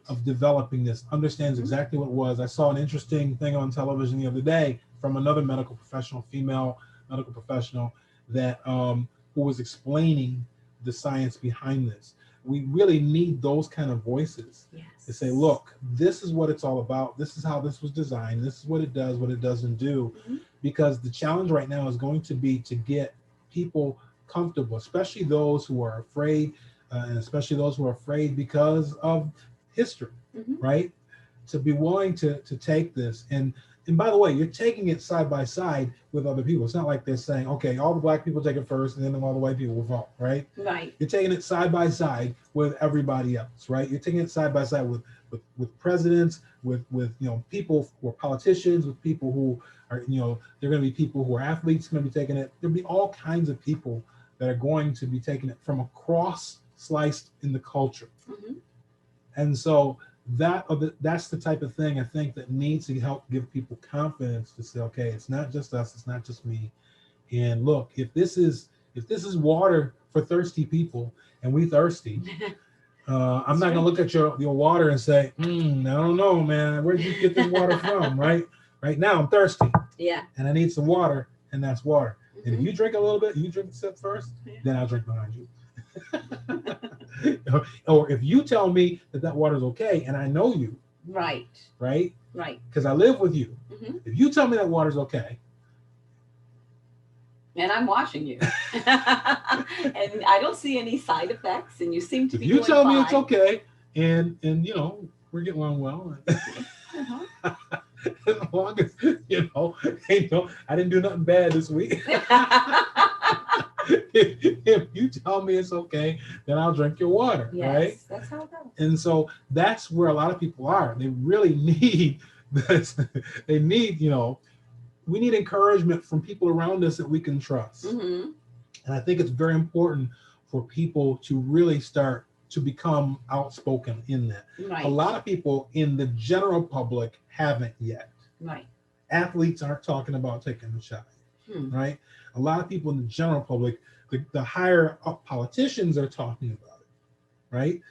of developing this, understands exactly what it was. I saw an interesting thing on television the other day from another medical professional, female medical professional, that who was explaining the science behind this. We really need those kind of voices to say, look, this is what it's all about. This is how this was designed. This is what it does, what it doesn't do. Because the challenge right now is going to be to get people comfortable, especially those who are afraid, and especially those who are afraid because of history, right? To be willing to take this. And by the way, you're taking it side by side with other people. It's not like they're saying, okay, all the black people take it first and then all the white people will vote, right? Right. You're taking it side by side with everybody else, right? You're taking it side by side with presidents, with people who are politicians, with people who are, they're going to be people who are athletes going to be taking it. There'll be all kinds of people that are going to be taking it from across sliced in the culture. And so that's the type of thing I think that needs to help give people confidence to say, okay, it's not just us, it's not just me. And look, if this is water for thirsty people, and we thirsty, I'm not gonna look at your water and say, I don't know, man, where'd you get this water from? Right now I'm thirsty. Yeah. And I need some water, and that's water. And if you drink a little bit, you drink a sip first, then I'll drink behind you. Or if you tell me that water's okay and I know you, right, because I live with you, if you tell me that water's okay and I'm watching you and I don't see any side effects and you seem to be you tell fine. Me it's okay and we're getting along well, as long as I didn't do nothing bad this week. If you tell me it's okay, then I'll drink your water, right? That's how it goes. And so that's where a lot of people are. They really need this. They need, we need encouragement from people around us that we can trust. And I think it's very important for people to really start to become outspoken in that. A lot of people in the general public haven't yet. Athletes aren't talking about taking a shot, right? A lot of people in the general public, the higher up politicians are talking about it, right?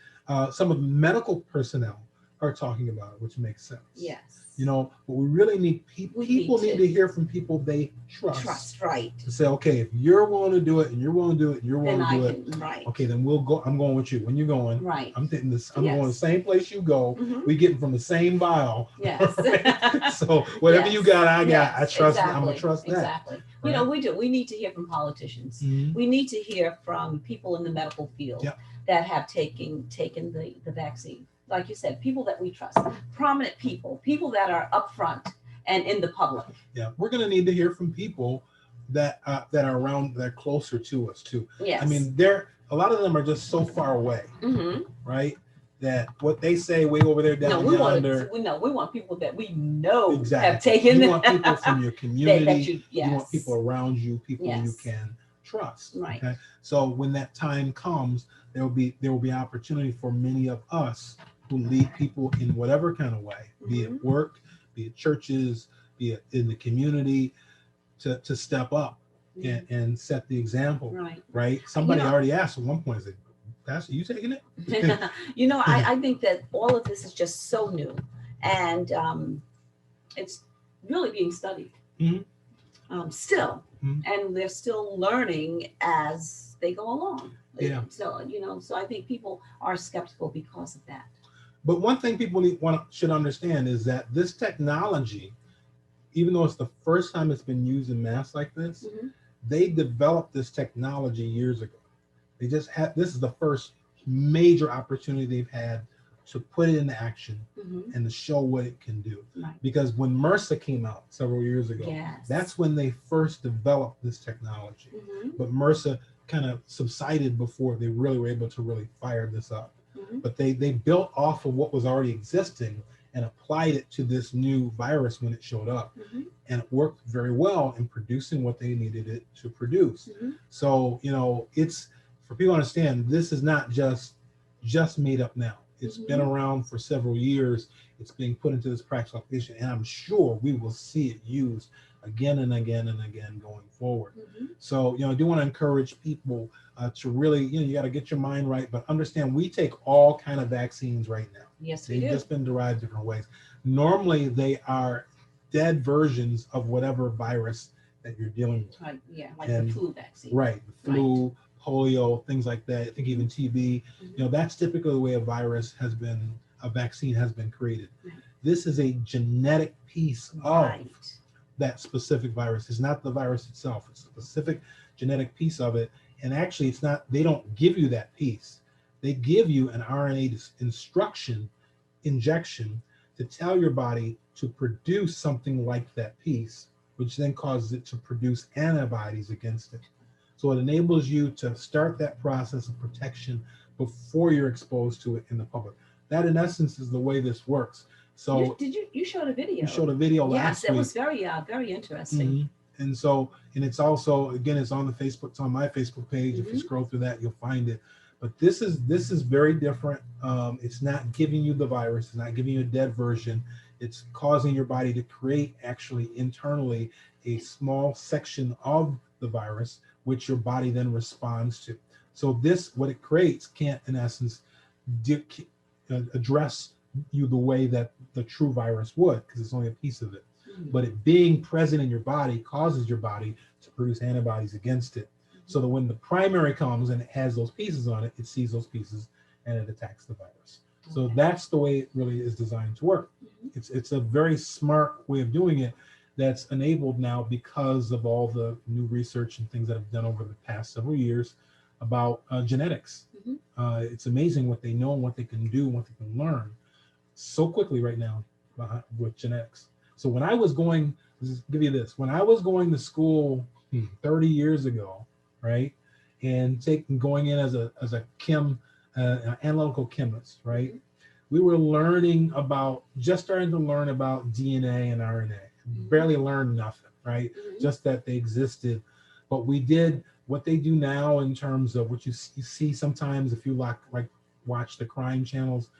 Some of the medical personnel are talking about it, which makes sense. Yes. But we really need people need to hear from people they trust. Right. To say, okay, if you're willing to do it and you're willing to do it and you're willing to do it, okay, then we'll go. I'm going with you. When you're going, right? I'm taking this. I'm going the same place you go. We getting from the same vial. Yes. Right? So whatever you got, I got. I trust. Exactly. I'm gonna trust that. Exactly. Right? We do. We need to hear from politicians. We need to hear from people in the medical field that have taken the vaccine. Like you said, people that we trust, prominent people that are upfront and in the public. Yeah, we're going to need to hear from people that are around, that are closer to us too. Yes. I mean, a lot of them are just so far away, right? That what they say way over there down yonder. We want people that we know have taken. You want people from your community. You want people around you, people you can trust. Right. Okay. So when that time comes, there will be opportunity for many of us who lead people in whatever kind of way, be it work, be it churches, be it in the community, to step up and set the example. Right. Somebody already asked at one point, is it, Pastor, you taking it? I think that all of this is just so new, and it's really being studied still, and they're still learning as they go along. Yeah. So so I think people are skeptical because of that. But one thing people should understand is that this technology, even though it's the first time it's been used in mass like this, they developed this technology years ago. They just this is the first major opportunity they've had to put it into action and to show what it can do. Right. Because when MRSA came out several years ago, that's when they first developed this technology. But MRSA kind of subsided before they really were able to really fire this up. But they built off of what was already existing and applied it to this new virus when it showed up. And it worked very well in producing what they needed it to produce. So, it's, for people to understand, this is not just made up now. It's been around for several years. It's being put into this practical application, and I'm sure we will see it used again and again and again going forward. So, I do want to encourage people to really, you got to get your mind right, but understand we take all kind of vaccines right now. Yes, we do. They've just been derived different ways. Normally, they are dead versions of whatever virus that you're dealing with. Like the flu vaccine. Right, the flu, polio, things like that. I think even TB. That's typically the way a vaccine has been created. This is a genetic piece of that specific virus. It's not the virus itself. It's a specific genetic piece of it. And actually, it's not, they don't give you that piece. They give you an RNA injection to tell your body to produce something like that piece, which then causes it to produce antibodies against it. So it enables you to start that process of protection before you're exposed to it in the public. That, in essence, is the way this works. So you showed a video? You showed a video last week. Yes, it was very interesting. Mm-hmm. And so, and it's also, again, it's on the Facebook, it's on my Facebook page. If you scroll through that, you'll find it. But this is very different. It's not giving you the virus. It's not giving you a dead version. It's causing your body to create actually internally a small section of the virus, which your body then responds to. So this, what it creates, can't in essence address you the way that the true virus would, because it's only a piece of it. But it being present in your body causes your body to produce antibodies against it. So that when the primary comes and it has those pieces on it, it sees those pieces and it attacks the virus. So that's the way it really is designed to work. It's a very smart way of doing it that's enabled now because of all the new research and things that have done over the past several years about genetics. It's amazing what they know and what they can do and what they can learn so quickly right now with genetics. So when I was going, let's give you this, when I was going to school 30 years ago, right, and going in as a analytical chemist, right, we were starting to learn about DNA and RNA. Barely learned nothing, right? Just that they existed. But we did what they do now in terms of what you see sometimes if you watch the crime channels,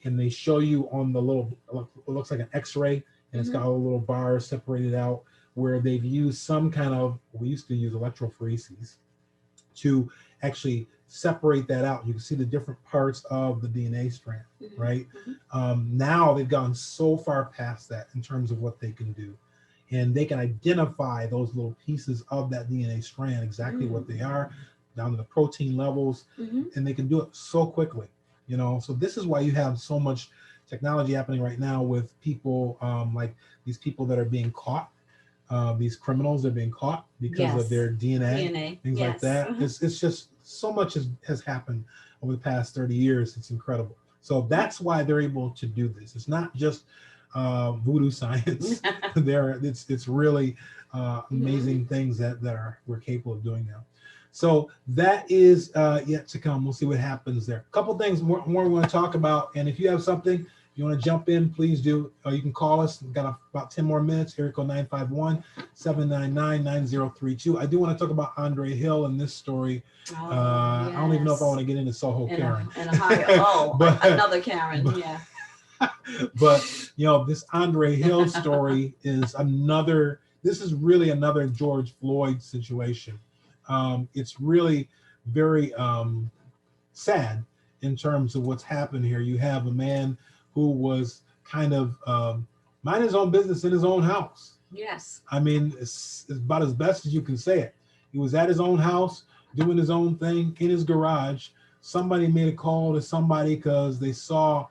and they show you on the little, it looks like an X-ray, and it's got all the little bars separated out, where they've used some kind of, we used to use electrophoresis to actually separate that out. You can see the different parts of the DNA strand, right? Now they've gone so far past that in terms of what they can do. And they can identify those little pieces of that DNA strand, exactly what they are, down to the protein levels, and they can do it so quickly, So this is why you have so much technology happening right now with people, like these people that are being caught, these criminals are being caught because of their DNA. Things like that. It's just so much has happened over the past 30 years. It's incredible. So that's why they're able to do this. It's not just voodoo science. It's really amazing things that we're capable of doing now. So that is yet to come. We'll see what happens there. A couple things more we want to talk about. And if you have something you want to jump in, please do. You can call us. We've got about 10 more minutes. Area code 951-799-9032. I do want to talk about Andre Hill and this story. I don't even know if I want to get into Soho Karen. Another Karen, yeah. But this Andre Hill story is this is really another George Floyd situation. It's really very sad in terms of what's happened here. You have a man who was kind of mind his own business in his own house. Yes. I mean, it's about as best as you can say it. He was at his own house doing his own thing in his garage. Somebody made a call to somebody because they saw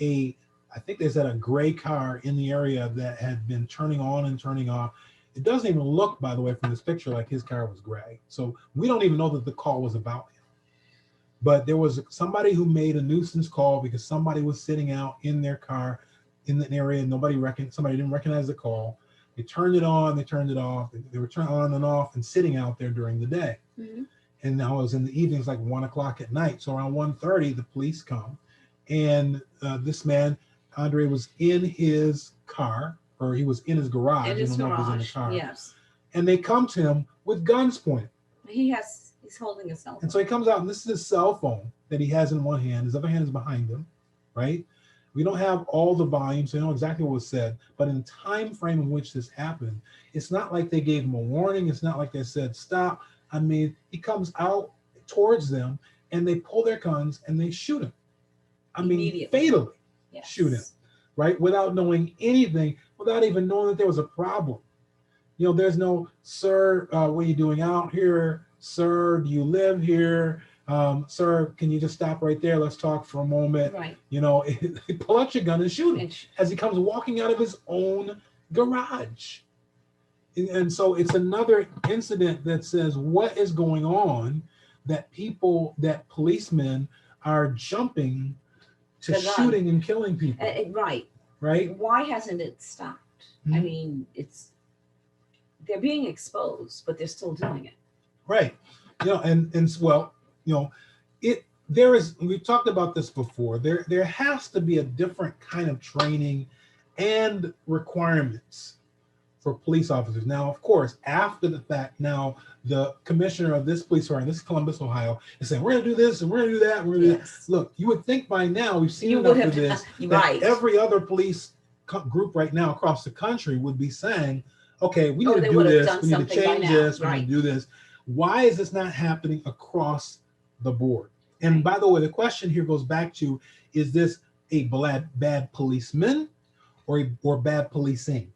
I think they said a gray car in the area that had been turning on and turning off. It doesn't even look, by the way, from this picture like his car was gray. So we don't even know that the call was about him. But there was somebody who made a nuisance call because somebody was sitting out in their car in the area. Somebody didn't recognize the call. They turned it on, they turned it off. They were turning on and off and sitting out there during the day. And now it was in the evenings, like 1 o'clock at night. So around 1:30, the police come. And this man, Andre, was in his car, or he was in his garage. In his garage, was in the car. Yes. And they come to him with guns pointed. He's holding a cell phone. And so he comes out, and this is his cell phone that he has in one hand. His other hand is behind him, right? We don't have all the volume, so we know exactly what was said. But in the time frame in which this happened, it's not like they gave him a warning. It's not like they said, stop. I mean, he comes out towards them, and they pull their guns, and they shoot him. I mean, fatally shoot him, right? Without knowing anything, without even knowing that there was a problem. There's no, sir, what are you doing out here? Sir, do you live here? Sir, can you just stop right there? Let's talk for a moment. Right. Pull out your gun and shoot him as he comes walking out of his own garage. And so it's another incident that says what is going on, that policemen are jumping to shooting and killing people. Right. Right. Why hasn't it stopped? I mean, they're being exposed, but they're still doing it. Right. And well, we've talked about this before. There has to be a different kind of training and requirements for police officers. Now, of course, after the fact, now the commissioner of this police department, this is Columbus, Ohio, is saying, we're going to do this and we're going to do that. We're going to do this. Look, you would think by now, we've seen enough of this, that every other police group right now across the country would be saying, okay, we need to do this, we need to change this, we need to do this. Why is this not happening across the board? And by the way, the question here goes back to, is this a bad policeman or bad policing?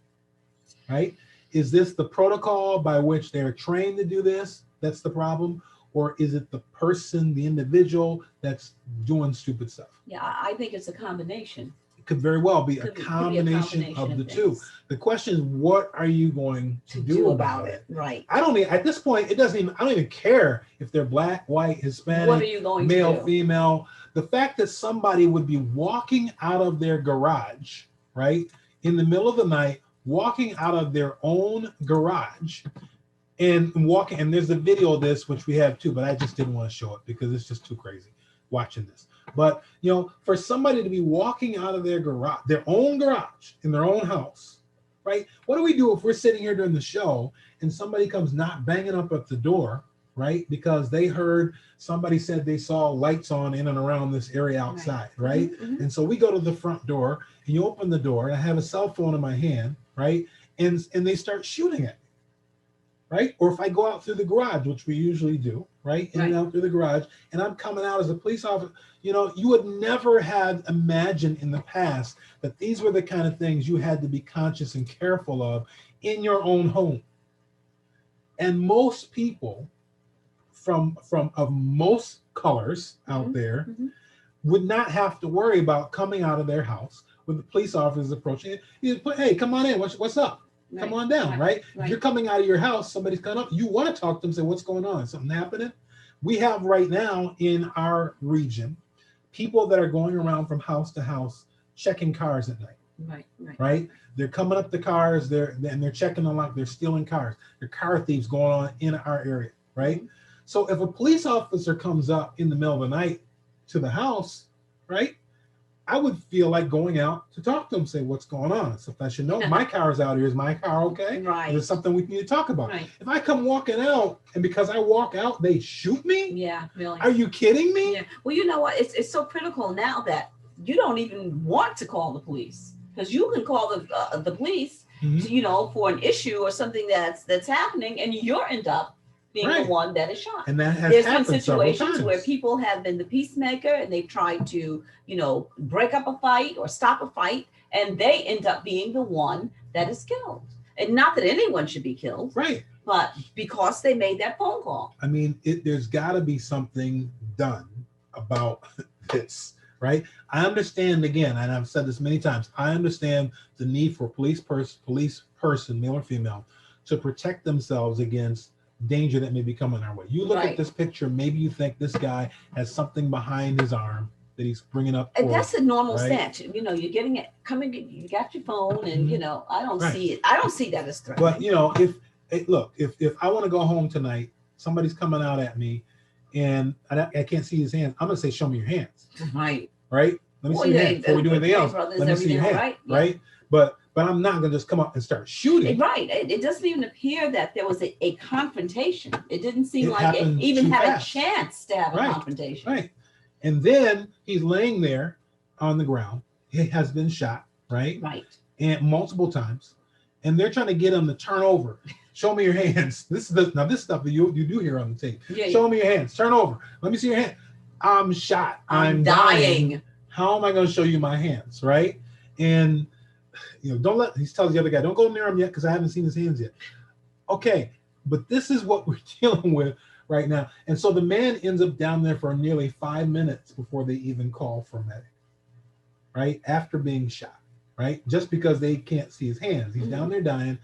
Right? Is this the protocol by which they're trained to do this? That's the problem. Or is it the person, the individual that's doing stupid stuff? Yeah, I think it's a combination. It could very well be a combination of the two. The question is, what are you going to do about it? Right. At this point, I don't even care if they're black, white, Hispanic, what are you going male, to do? female. The fact that somebody would be walking out of their garage, right, in the middle of the night, walking out of their own garage and walking, and there's a video of this, which we have too, but I just didn't want to show it because it's just too crazy watching this. But, for somebody to be walking out of their garage, their own garage in their own house, right? What do we do if we're sitting here during the show and somebody comes banging up at the door, right? Because they heard somebody said they saw lights on in and around this area outside, right? Mm-hmm. And so we go to the front door and you open the door, and I have a cell phone in my hand, right? And they start shooting at me, right? Or if I go out through the garage, which we usually do, right? In and out through the garage, and I'm coming out as a police officer, you would never have imagined in the past that these were the kind of things you had to be conscious and careful of in your own home. And most people of most colors out there would not have to worry about coming out of their house when the police officers approaching it. Hey, come on in. What's up? Come on down, right? If you're coming out of your house, somebody's coming up, you want to talk to them, say, what's going on? Something happening? We have right now in our region, people that are going around from house to house checking cars at night. Right? They're coming up the cars, they're checking the lock, they're stealing cars. There are car thieves going on in our area, right? So if a police officer comes up in the middle of the night to the house, right, I would feel like going out to talk to them, say, what's going on? So if I should know, my car's out here. Is my car okay? Right. Is there something we need to talk about? Right. If I come walking out and because I walk out, they shoot me? Yeah, really. Are you kidding me? Yeah. Well, you know what? It's so critical now that you don't even want to call the police, because you can call the police, to, for an issue or something that's happening, and you'll end up being the one that is shot. And that has There's happened been situations several times where people have been the peacemaker and they've tried to, break up a fight or stop a fight, and they end up being the one that is killed. And not that anyone should be killed, right? But because they made that phone call. I mean, there's got to be something done about this, right? I understand, again, and I've said this many times, I understand the need for police person, male or female, to protect themselves against danger that may be coming our way. You look at this picture, maybe you think this guy has something behind his arm that he's bringing up. And that's a normal stance. You're getting it coming, you got your phone, and I don't see it. I don't see that as threatening. But if I want to go home tonight, somebody's coming out at me and I can't see his hands, I'm gonna say, show me your hands. Right. Let me see your hands before we do anything else. Let me see your hands. Right. But I'm not going to just come up and start shooting. Right. It doesn't even appear that there was a confrontation. It didn't seem like it even had a chance to have a confrontation. Right. And then he's laying there on the ground. He has been shot, right? Right. And multiple times. And they're trying to get him to turn over. Show me your hands. This stuff that you do here on the tape. Yeah, Show me your hands. Turn over. Let me see your hand. I'm shot. I'm dying. How am I going to show you my hands, right? And he tells the other guy, don't go near him yet because I haven't seen his hands yet. Okay, but this is what we're dealing with right now. And so the man ends up down there for nearly 5 minutes before they even call for medic, right? After being shot, right? Just because they can't see his hands. He's down there dying.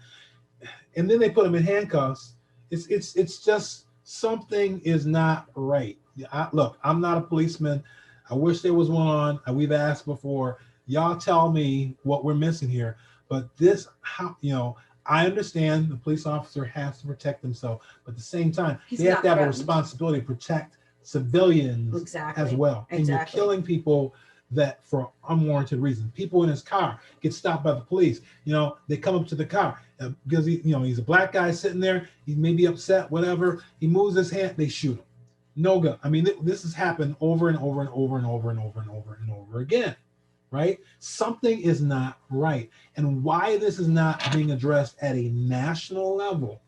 and then they put them in handcuffs. It's just something is not right. Look, I'm not a policeman. I wish there was one. We've asked before. Y'all tell me what we're missing here. But this, how, I understand the police officer has to protect himself, but at the same time, they have to have a responsibility to protect civilians as well. And you're killing people that for unwarranted reasons. People in his car get stopped by the police. They come up to the car because he's a black guy sitting there. He may be upset, whatever. He moves his hand, they shoot him. No gun. I mean, this has happened over and over and over and over and over and over and over again. Right? Something is not right. And why this is not being addressed at a national level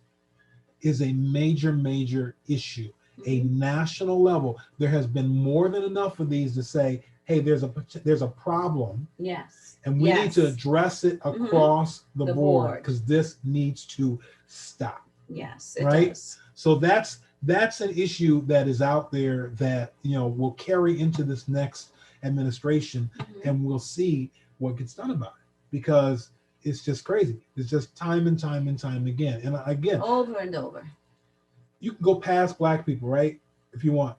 is a major, major issue. A national level. There has been more than enough of these to say, hey, there's a problem. Yes. And we need to address it across the board because this needs to stop. Yes, it right? does. So that's an issue that is out there that will carry into this next administration, and we'll see what gets done about it, because it's just crazy. It's just time and time and time again. And again, over and over. You can go past black people, right? If you want.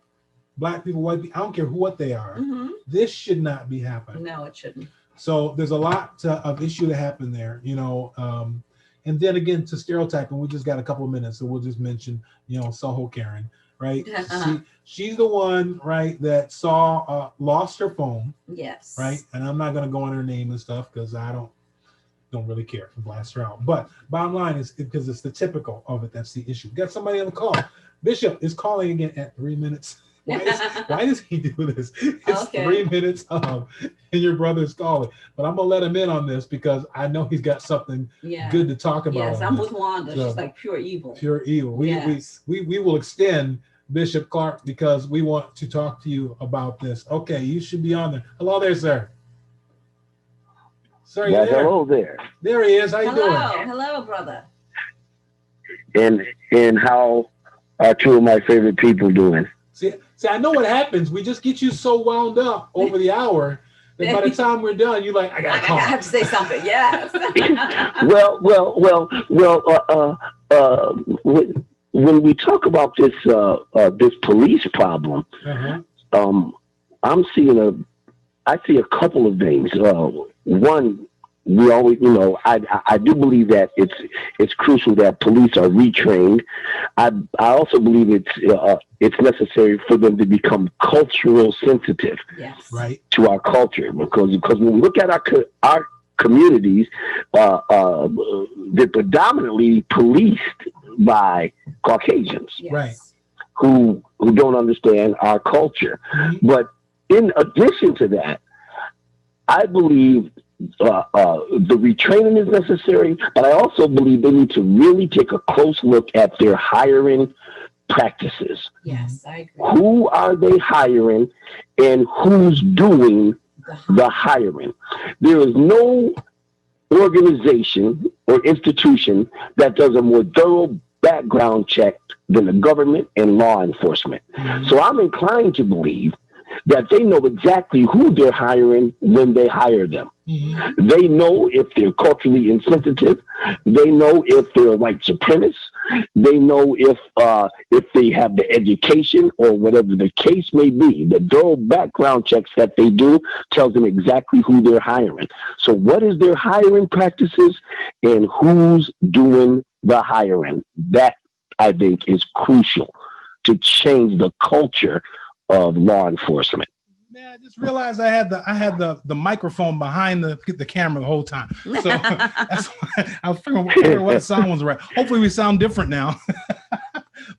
Black people, white people, I don't care what they are. This should not be happening. No, it shouldn't. So there's a lot of issue to happen there, and then again, to stereotyping, we just got a couple of minutes, so we'll just mention, Soho Karen, right? She's the one, right, that lost her phone. Yes. Right, and I'm not going to go on her name and stuff because I don't really care to blast her out. But bottom line is because it's the typical of it. That's the issue. Got somebody on the call. Bishop is calling again at 3 minutes. Why does he do this? It's 3 minutes and your brother's calling. But I'm gonna let him in on this because I know he's got something good to talk about. Yes, I'm with Wanda. So, she's like pure evil. Pure evil. We will extend Bishop Clark because we want to talk to you about this. Okay, you should be on there. Hello there, sir. Sir, you there? Hello there. There he is. How you doing? Hello, brother. And how are two of my favorite people doing? See, I know what happens. We just get you so wound up over the hour that by the time we're done, you're like, I gotta call. I have to say something. Yes. When we talk about this this police problem, I see a couple of things. One, we always, I do believe that it's crucial that police are retrained. I also believe it's necessary for them to become cultural sensitive, right, to our culture, because when we look at our communities, they're predominantly policed by Caucasians, right, who don't understand our culture. But in addition to that, I believe the retraining is necessary, but I also believe they need to really take a close look at their hiring practices. Yes, I agree. Who are they hiring and who's doing the hiring? There is no organization or institution that does a more thorough background check than the government and law enforcement. So I'm inclined to believe that they know exactly who they're hiring when they hire them. They know if they're culturally insensitive. They know if they're white supremacists. They know if they have the education or whatever the case may be. The thorough background checks that they do tells them exactly who they're hiring. So what is their hiring practices and who's doing the hiring? That, I think, is crucial to change the culture of law enforcement. Man, I just realized I had the microphone behind the camera the whole time. So that's why I was figuring what sound was right. Hopefully we sound different now.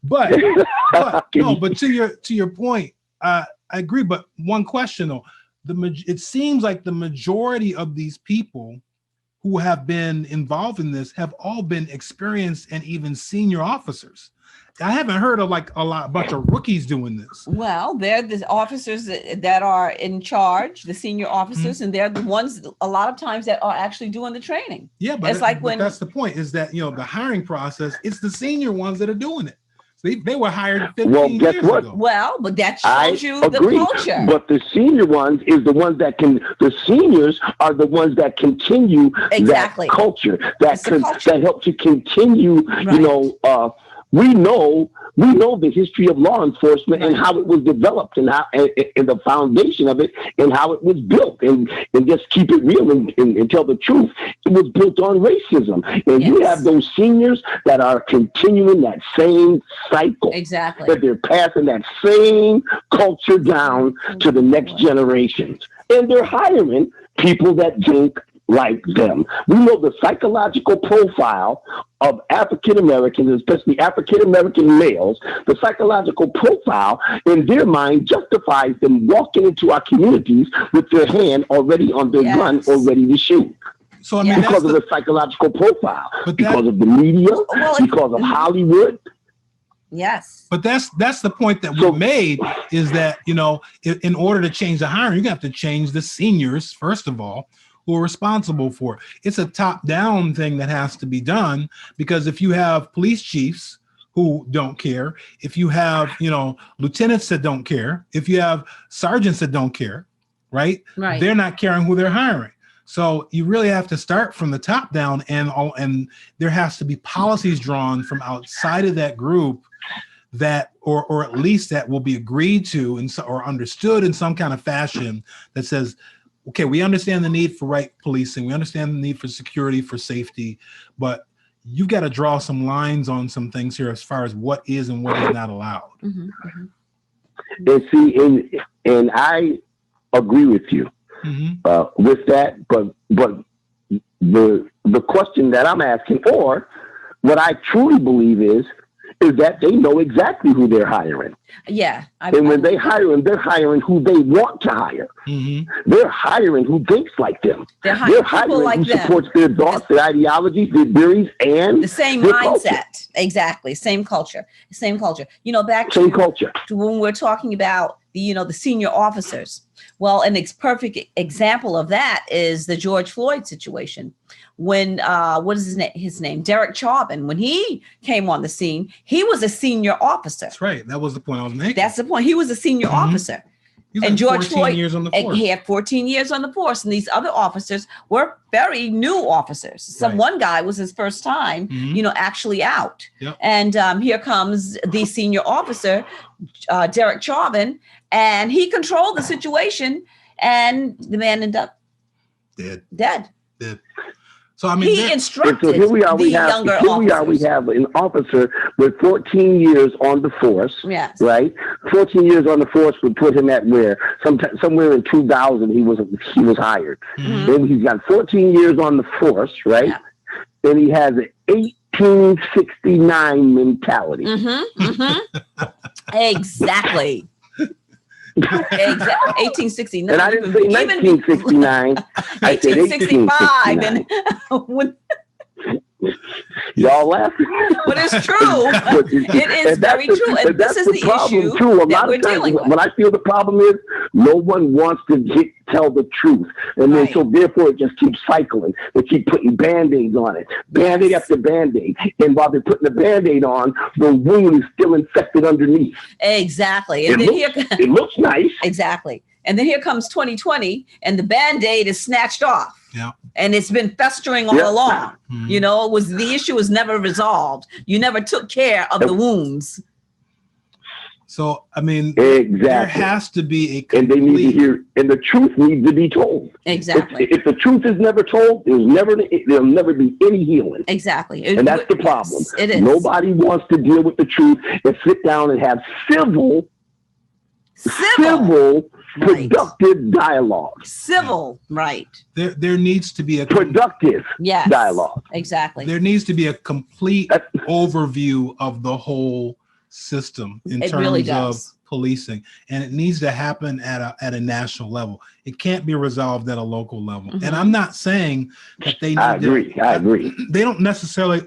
but to your point, I agree. But one question though, it seems like the majority of these people who have been involved in this have all been experienced and even senior officers. I haven't heard of like a bunch of rookies doing this. Well, they're the officers that are in charge, the senior officers, and they're the ones a lot of times that are actually doing the training. Yeah, but that's the point, is that the hiring process, it's the senior ones that are doing it. They were hired 15 years ago. Well, but that shows you the culture. But the senior ones is the ones that the seniors are the ones that continue that culture, that help to continue, right. We know the history of law enforcement, right. and how it was developed, and how and the foundation of it, and how it was built, and just keep it real and tell the truth. It was built on racism, and yes. you have those seniors that are continuing that same cycle. Exactly. That they're passing that same culture down to the next generations, and they're hiring people that think like them. We know the psychological profile of African Americans, especially African American males. The psychological profile in their mind justifies them walking into our communities with their hand already on their yes. gun or ready to shoot. So I mean, because of the psychological profile, because of the media, because of Hollywood. Yes. But that's the point that we made, is that, in order to change the hiring, you have to change the seniors, first of all, who are responsible for it. It's a top-down thing that has to be done, because if you have police chiefs who don't care, if you have, lieutenants that don't care, if you have sergeants that don't care, right? They're not caring who they're hiring. So you really have to start from the top down, and there has to be policies drawn from outside of that group that, or at least that will be agreed to or understood in some kind of fashion that says, okay, we understand the need for right policing. We understand the need for security, for safety, but you've got to draw some lines on some things here as far as what is and what is not allowed. Mm-hmm, mm-hmm. And see, and I agree with you mm-hmm. With that, but the question that I'm asking, or what I truly believe is that they know exactly who they're hiring. Yeah. And when they hire them, they're hiring who they want to hire. Mm-hmm. They're hiring who thinks like them. They're hiring like who supports their thoughts, their ideologies, their theories, and the same mindset. Culture. Exactly. Same culture. Back same culture. To when we're talking about the senior officers. Well, an perfect example of that is the George Floyd situation. When what is his name? Derek Chauvin. When he came on the scene, he was a senior officer. That's right. That was the point I was making. That's the point. He was a senior officer. And George Floyd, years on the force. He had 14 years on the force, and these other officers were very new officers. One guy was his first time, actually out. Yep. And here comes the senior officer, Derek Chauvin, and he controlled the situation, and the man ended up dead. So I mean, he instructed so here we are, we have an officer with 14 years on the force. Yes. Right. 14 years on the force would put him at somewhere in 2000 he was hired. Mm-hmm. Then he's got 14 years on the force, right? Yeah. Then he has an 1869 mentality. Mm-hmm. Mm-hmm. Exactly. 1869. And I didn't say 1969. I said 1865. And when y'all laughing, but it's true. It is very true, and this is the issue too. that we're dealing with. What I feel the problem is, no one wants to tell the truth, and then so therefore it just keeps cycling. They keep putting Band-Aids on it, Band-Aid after Band-Aid, and while they're putting the Band-Aid on, the wound is still infected underneath. Exactly, and it looks nice. Exactly, and then here comes 2020, and the Band-Aid is snatched off. Yeah. And it's been festering all along. Mm-hmm. The issue was never resolved. You never took care of the wounds. So, I mean, there has to be and they need to hear, and the truth needs to be told. Exactly. If the truth is never told, there'll never be any healing. Exactly. And that's the problem. Yes, it is. Nobody wants to deal with the truth and sit down and have civil productive dialogue. Civil, right. There needs to be a productive dialogue. Exactly. There needs to be a complete overview of the whole system in terms of policing, and it needs to happen at a national level. It can't be resolved at a local level. Mm-hmm. And I'm not saying that they need I agree. They don't necessarily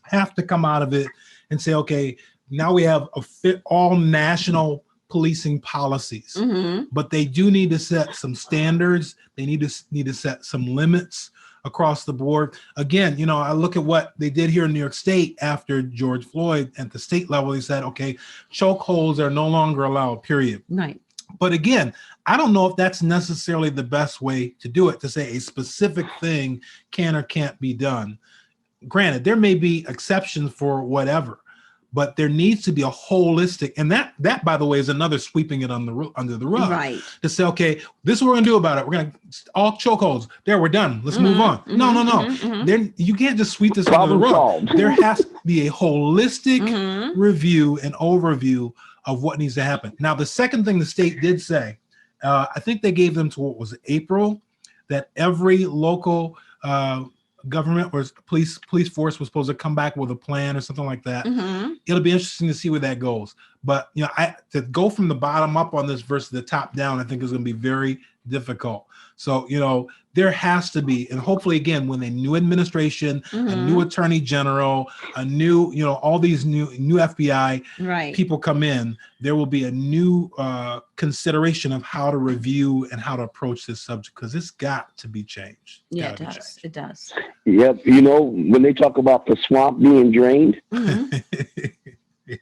have to come out of it and say, okay, now we have all national policing policies, mm-hmm. but they do need to set some standards. They need to set some limits across the board. Again, you know, I look at what they did here in New York State after George Floyd. At the state level, they said, okay, chokeholds are no longer allowed, period. Right. But again, I don't know if that's necessarily the best way to do it, to say a specific thing can or can't be done. Granted, there may be exceptions for whatever, but there needs to be a holistic, and that by the way is another sweeping it under the rug. Right. To say, okay, this is what we're gonna do about it. We're gonna all chokeholds. There, we're done. Let's move on. No. Then you can't just sweep this under the rug. There has to be a holistic review and overview of what needs to happen. Now, the second thing the state did say, I think they gave them to what was it, April, that every local government or police force was supposed to come back with a plan or something like that. It'll be interesting to see where that goes. But you know, to go from the bottom up on this versus the top down, I think is going to be very difficult. So, you know, there has to be, and hopefully again, when a new administration, a new attorney general, a new, you know, all these new FBI people come in, there will be a new consideration of how to review and how to approach this subject, because it's got to be changed. Yeah, it does. Yep. You know, when they talk about the swamp being drained,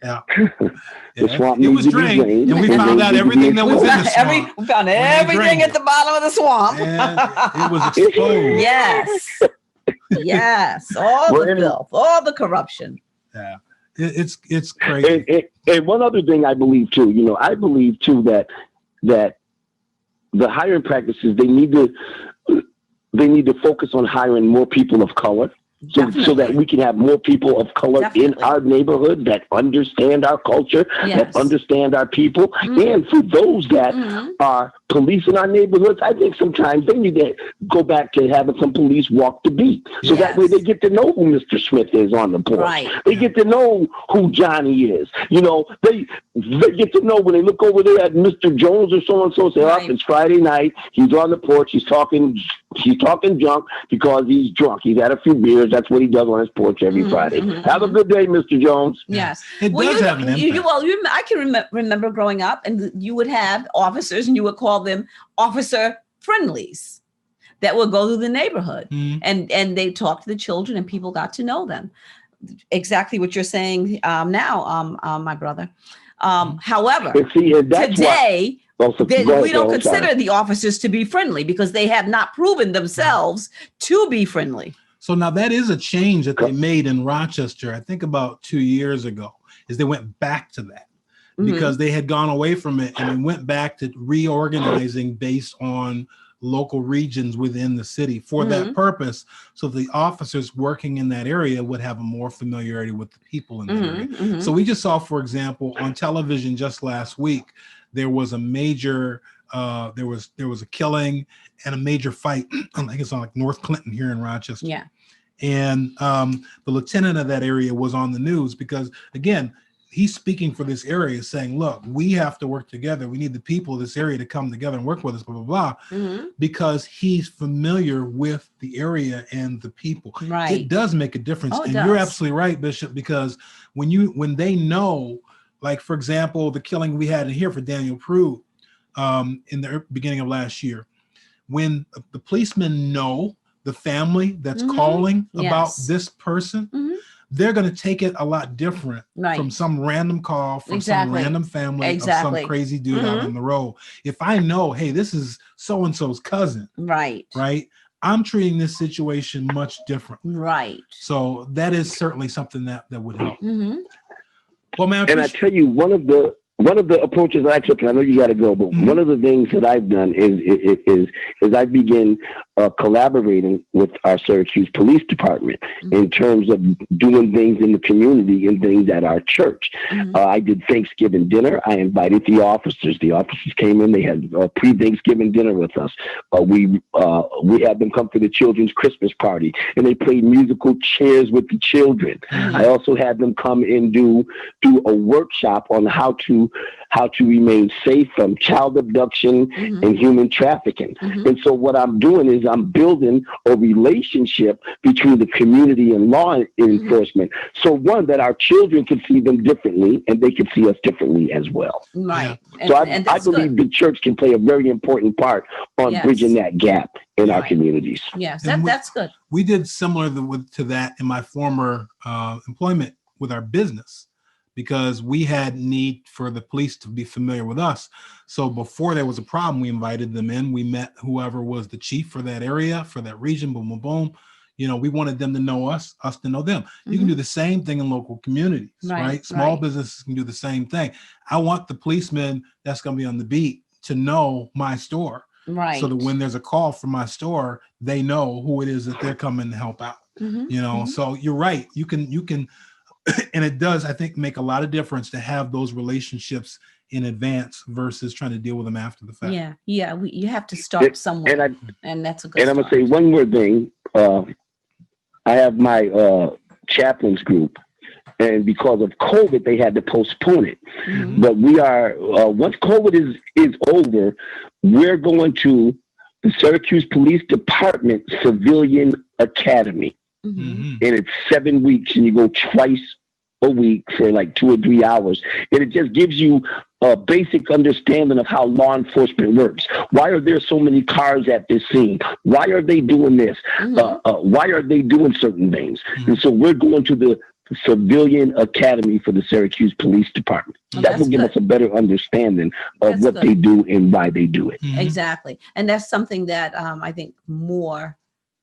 Yeah. The swamp it was drained, and we found out everything that was in the swamp. We found everything at the bottom of the swamp. And it was exposed. Yes. Yes. All the filth, all the corruption. Yeah. It's crazy. And one other thing I believe too, you know, I believe too that the hiring practices, they need to focus on hiring more people of color. So that we can have more people of color in our neighborhood that understand our culture, that understand our people. And for those that are policing our neighborhoods, I think sometimes they need to go back to having some police walk the beat. So that way they get to know who Mr. Smith is on the porch. Right. They get to know who Johnny is. You know, they get to know when they look over there at Mr. Jones or so-and-so, say, oh, it's Friday night. He's on the porch. He's talking junk because he's drunk. He's had a few beers. That's what he does on his porch every Friday. Have a good day, Mr. Jones. Yes. It does have an impact. I can remember growing up, and you would have officers, and you would call them officer friendlies that would go through the neighborhood, and they talked to the children, and people got to know them. Exactly what you're saying now, my brother. However, today, we don't consider the officers to be friendly because they have not proven themselves to be friendly. So now that is a change that they made in Rochester, I think about 2 years ago, is they went back to that because they had gone away from it and they went back to reorganizing based on local regions within the city for that purpose. So the officers working in that area would have a more familiarity with the people in that area. So we just saw, for example, on television just last week, there was a major there was a killing and a major fight. I think it's on like North Clinton here in Rochester. Yeah. And the lieutenant of that area was on the news because, again, he's speaking for this area saying, look, we have to work together. We need the people of this area to come together and work with us, blah, blah, blah, because he's familiar with the area and the people. Right. It does make a difference. And you're absolutely right, Bishop, because when they know, like, for example, the killing we had in here for Daniel Prude in the beginning of last year, when the policemen know the family that's calling about this person, they're going to take it a lot different from some random call from some random family of some crazy dude out on the road. If I know, hey, this is so-and-so's cousin, right? I'm treating this situation much different. Right. So that is certainly something that would help. Well, man, and I tell you, one of the approaches I took, and I know you got to go, but one of the things that I've done is I begin collaborating with our Syracuse Police Department in terms of doing things in the community and things at our church. I did Thanksgiving dinner. I invited the officers. The officers came in. They had a pre-Thanksgiving dinner with us. We had them come to the children's Christmas party, and they played musical chairs with the children. I also had them come and do a workshop on how to you how to remain safe from child abduction and human trafficking. And so what I'm doing is I'm building a relationship between the community and law enforcement. So one, that our children can see them differently and they can see us differently as well. Right. So I believe the church can play a very important part on bridging that gap in our communities. Yes, that's good. We did similar to that in my former employment with our business, because we had need for the police to be familiar with us. So before there was a problem, we invited them in. We met whoever was the chief for that area, for that region, boom, boom, boom. You know, we wanted them to know us to know them. You can do the same thing in local communities, right? Small businesses can do the same thing. I want the policeman that's going to be on the beat to know my store. Right. So that when there's a call from my store, they know who it is that they're coming to help out. You know, so you're right. You can, and it does, I think, make a lot of difference to have those relationships in advance versus trying to deal with them after the fact. Yeah. You have to start somewhere, and that's a good. And I'm gonna say one more thing. I have my chaplains group, and because of COVID, they had to postpone it. But we are once COVID is over, we're going to the Syracuse Police Department Civilian Academy. And it's 7 weeks, and you go twice a week for like 2 or 3 hours. And it just gives you a basic understanding of how law enforcement works. Why are there so many cars at this scene? Why are they doing this? Why are they doing certain things? And so we're going to the Civilian Academy for the Syracuse Police Department. That will give us a better understanding of what they do and why they do it. Exactly. And that's something that I think more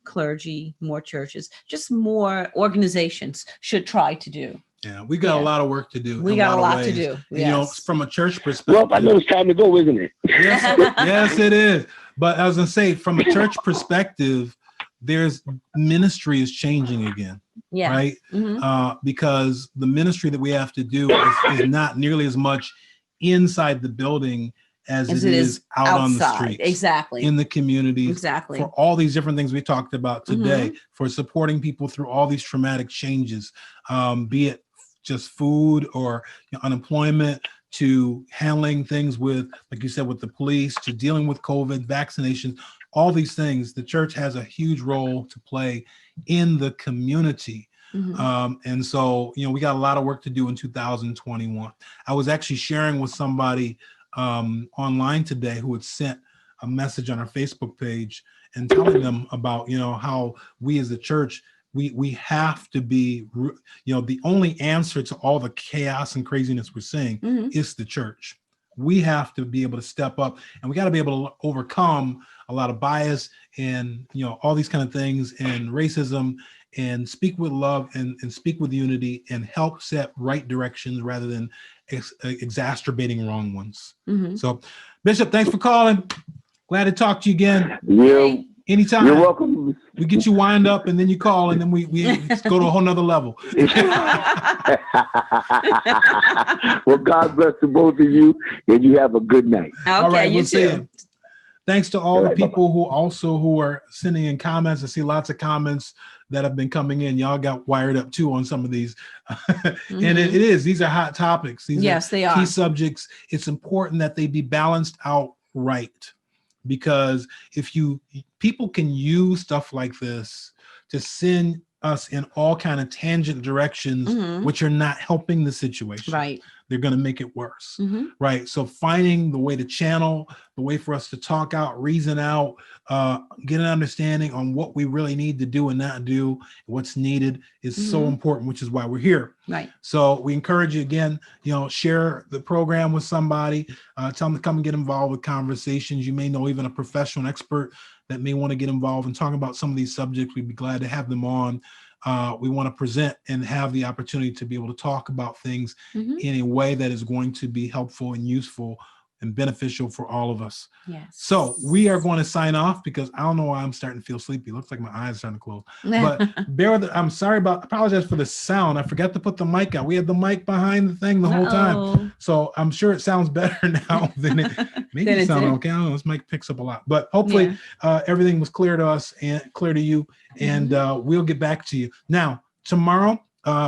clergy, more churches, just more organizations should try to do. Yeah, we got a lot of work to do. We got a lot to do. Yes. You know, from a church perspective. Well, I know it's time to go, isn't it? Yes, it is. But I was going to say, from a church perspective, there's ministry is changing again. Yeah. Right. Because the ministry that we have to do is not nearly as much inside the building as it is out outside, on the streets. Exactly. In the communities. Exactly. For all these different things we talked about today, for supporting people through all these traumatic changes, be it just food or unemployment, to handling things with, like you said, with the police, to dealing with COVID, vaccinations, all these things. The church has a huge role to play in the community. And so, we got a lot of work to do in 2021. I was actually sharing with somebody online today who had sent a message on our Facebook page and telling them about, how we as a church, we have to be, the only answer to all the chaos and craziness we're seeing is the church. We have to be able to step up, and we got to be able to overcome a lot of bias and, all these kind of things, and racism, and speak with love and speak with unity and help set right directions rather than exacerbating wrong ones. So, Bishop, thanks for calling. Glad to talk to you again. Yeah. Anytime. You're welcome. We get you wind up, and then you call, and then we go to a whole nother level. Well, God bless the both of you, and you have a good night. Okay, all right, you too. Thanks to all the people who are sending in comments. I see lots of comments that have been coming in. Y'all got wired up too on some of these. And these are hot topics. These are key subjects. It's important that they be balanced out right, because people can use stuff like this to send us in all kind of tangent directions, which are not helping the situation. Right. They're going to make it worse. Right. So finding the way to channel, the way for us to talk out, reason out, get an understanding on what we really need to do and not do, what's needed is so important, which is why we're here. Right. So we encourage you again, share the program with somebody, tell them to come and get involved with conversations. You may know even a professional expert that may want to get involved and talk about some of these subjects. We'd be glad to have them on. We want to present and have the opportunity to be able to talk about things in a way that is going to be helpful and useful and beneficial for all of us. Yes. So we are going to sign off, because I don't know why I'm starting to feel sleepy. It looks like my eyes are starting to close. But I'm sorry I apologize for the sound. I forgot to put the mic out. We had the mic behind the thing the whole time. So I'm sure it sounds better now than it maybe it sounded okay. I don't know. This mic picks up a lot. But hopefully everything was clear to us and clear to you. And we'll get back to you. Now, tomorrow,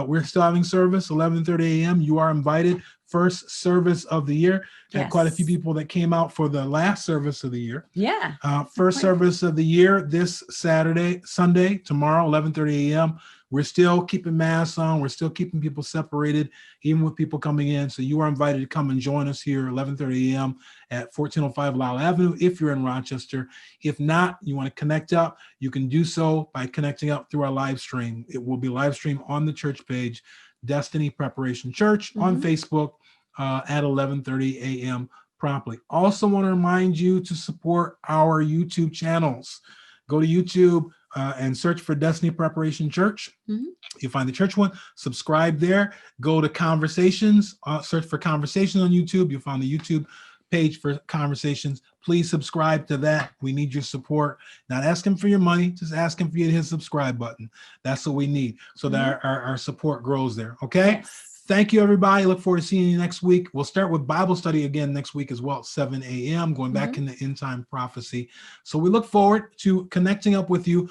we're still having service, 11:30 a.m. You are invited first service of the year. Had quite a few people that came out for the last service of the year. Yeah. First service of the year this Sunday, tomorrow, 11:30 a.m. We're still keeping masks on. We're still keeping people separated, even with people coming in. So you are invited to come and join us here 11:30 a.m. at 1405 Lyle Avenue if you're in Rochester. If not, you want to connect up, you can do so by connecting up through our live stream. It will be live streamed on the church page, Destiny Preparation Church on Facebook at 11:30 a.m. promptly. Also want to remind you to support our YouTube channels. Go to YouTube and search for Destiny Preparation Church. You'll find the church one. Subscribe there. Go to Conversations. Search for Conversations on YouTube. You'll find the YouTube page for Conversations. Please subscribe to that. We need your support. Not asking for your money, just asking for you to hit the subscribe button. That's what we need so that our support grows there. Okay? Yes. Thank you, everybody. Look forward to seeing you next week. We'll start with Bible study again next week as well, 7 a.m., going back into end time prophecy. So we look forward to connecting up with you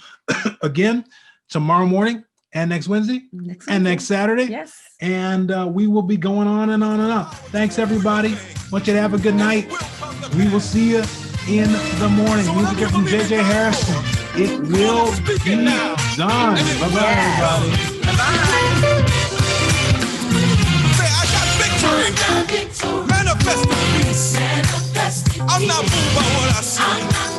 again tomorrow morning and next Wednesday and next Saturday. Yes. And we will be going on and on and on. Thanks, everybody. Want you to have a good night. We will see you in the morning. Music here from JJ Harrison. It will be done. Bye-bye, everybody. Bye-bye. Manifest the peace. I'm not moved by what I see.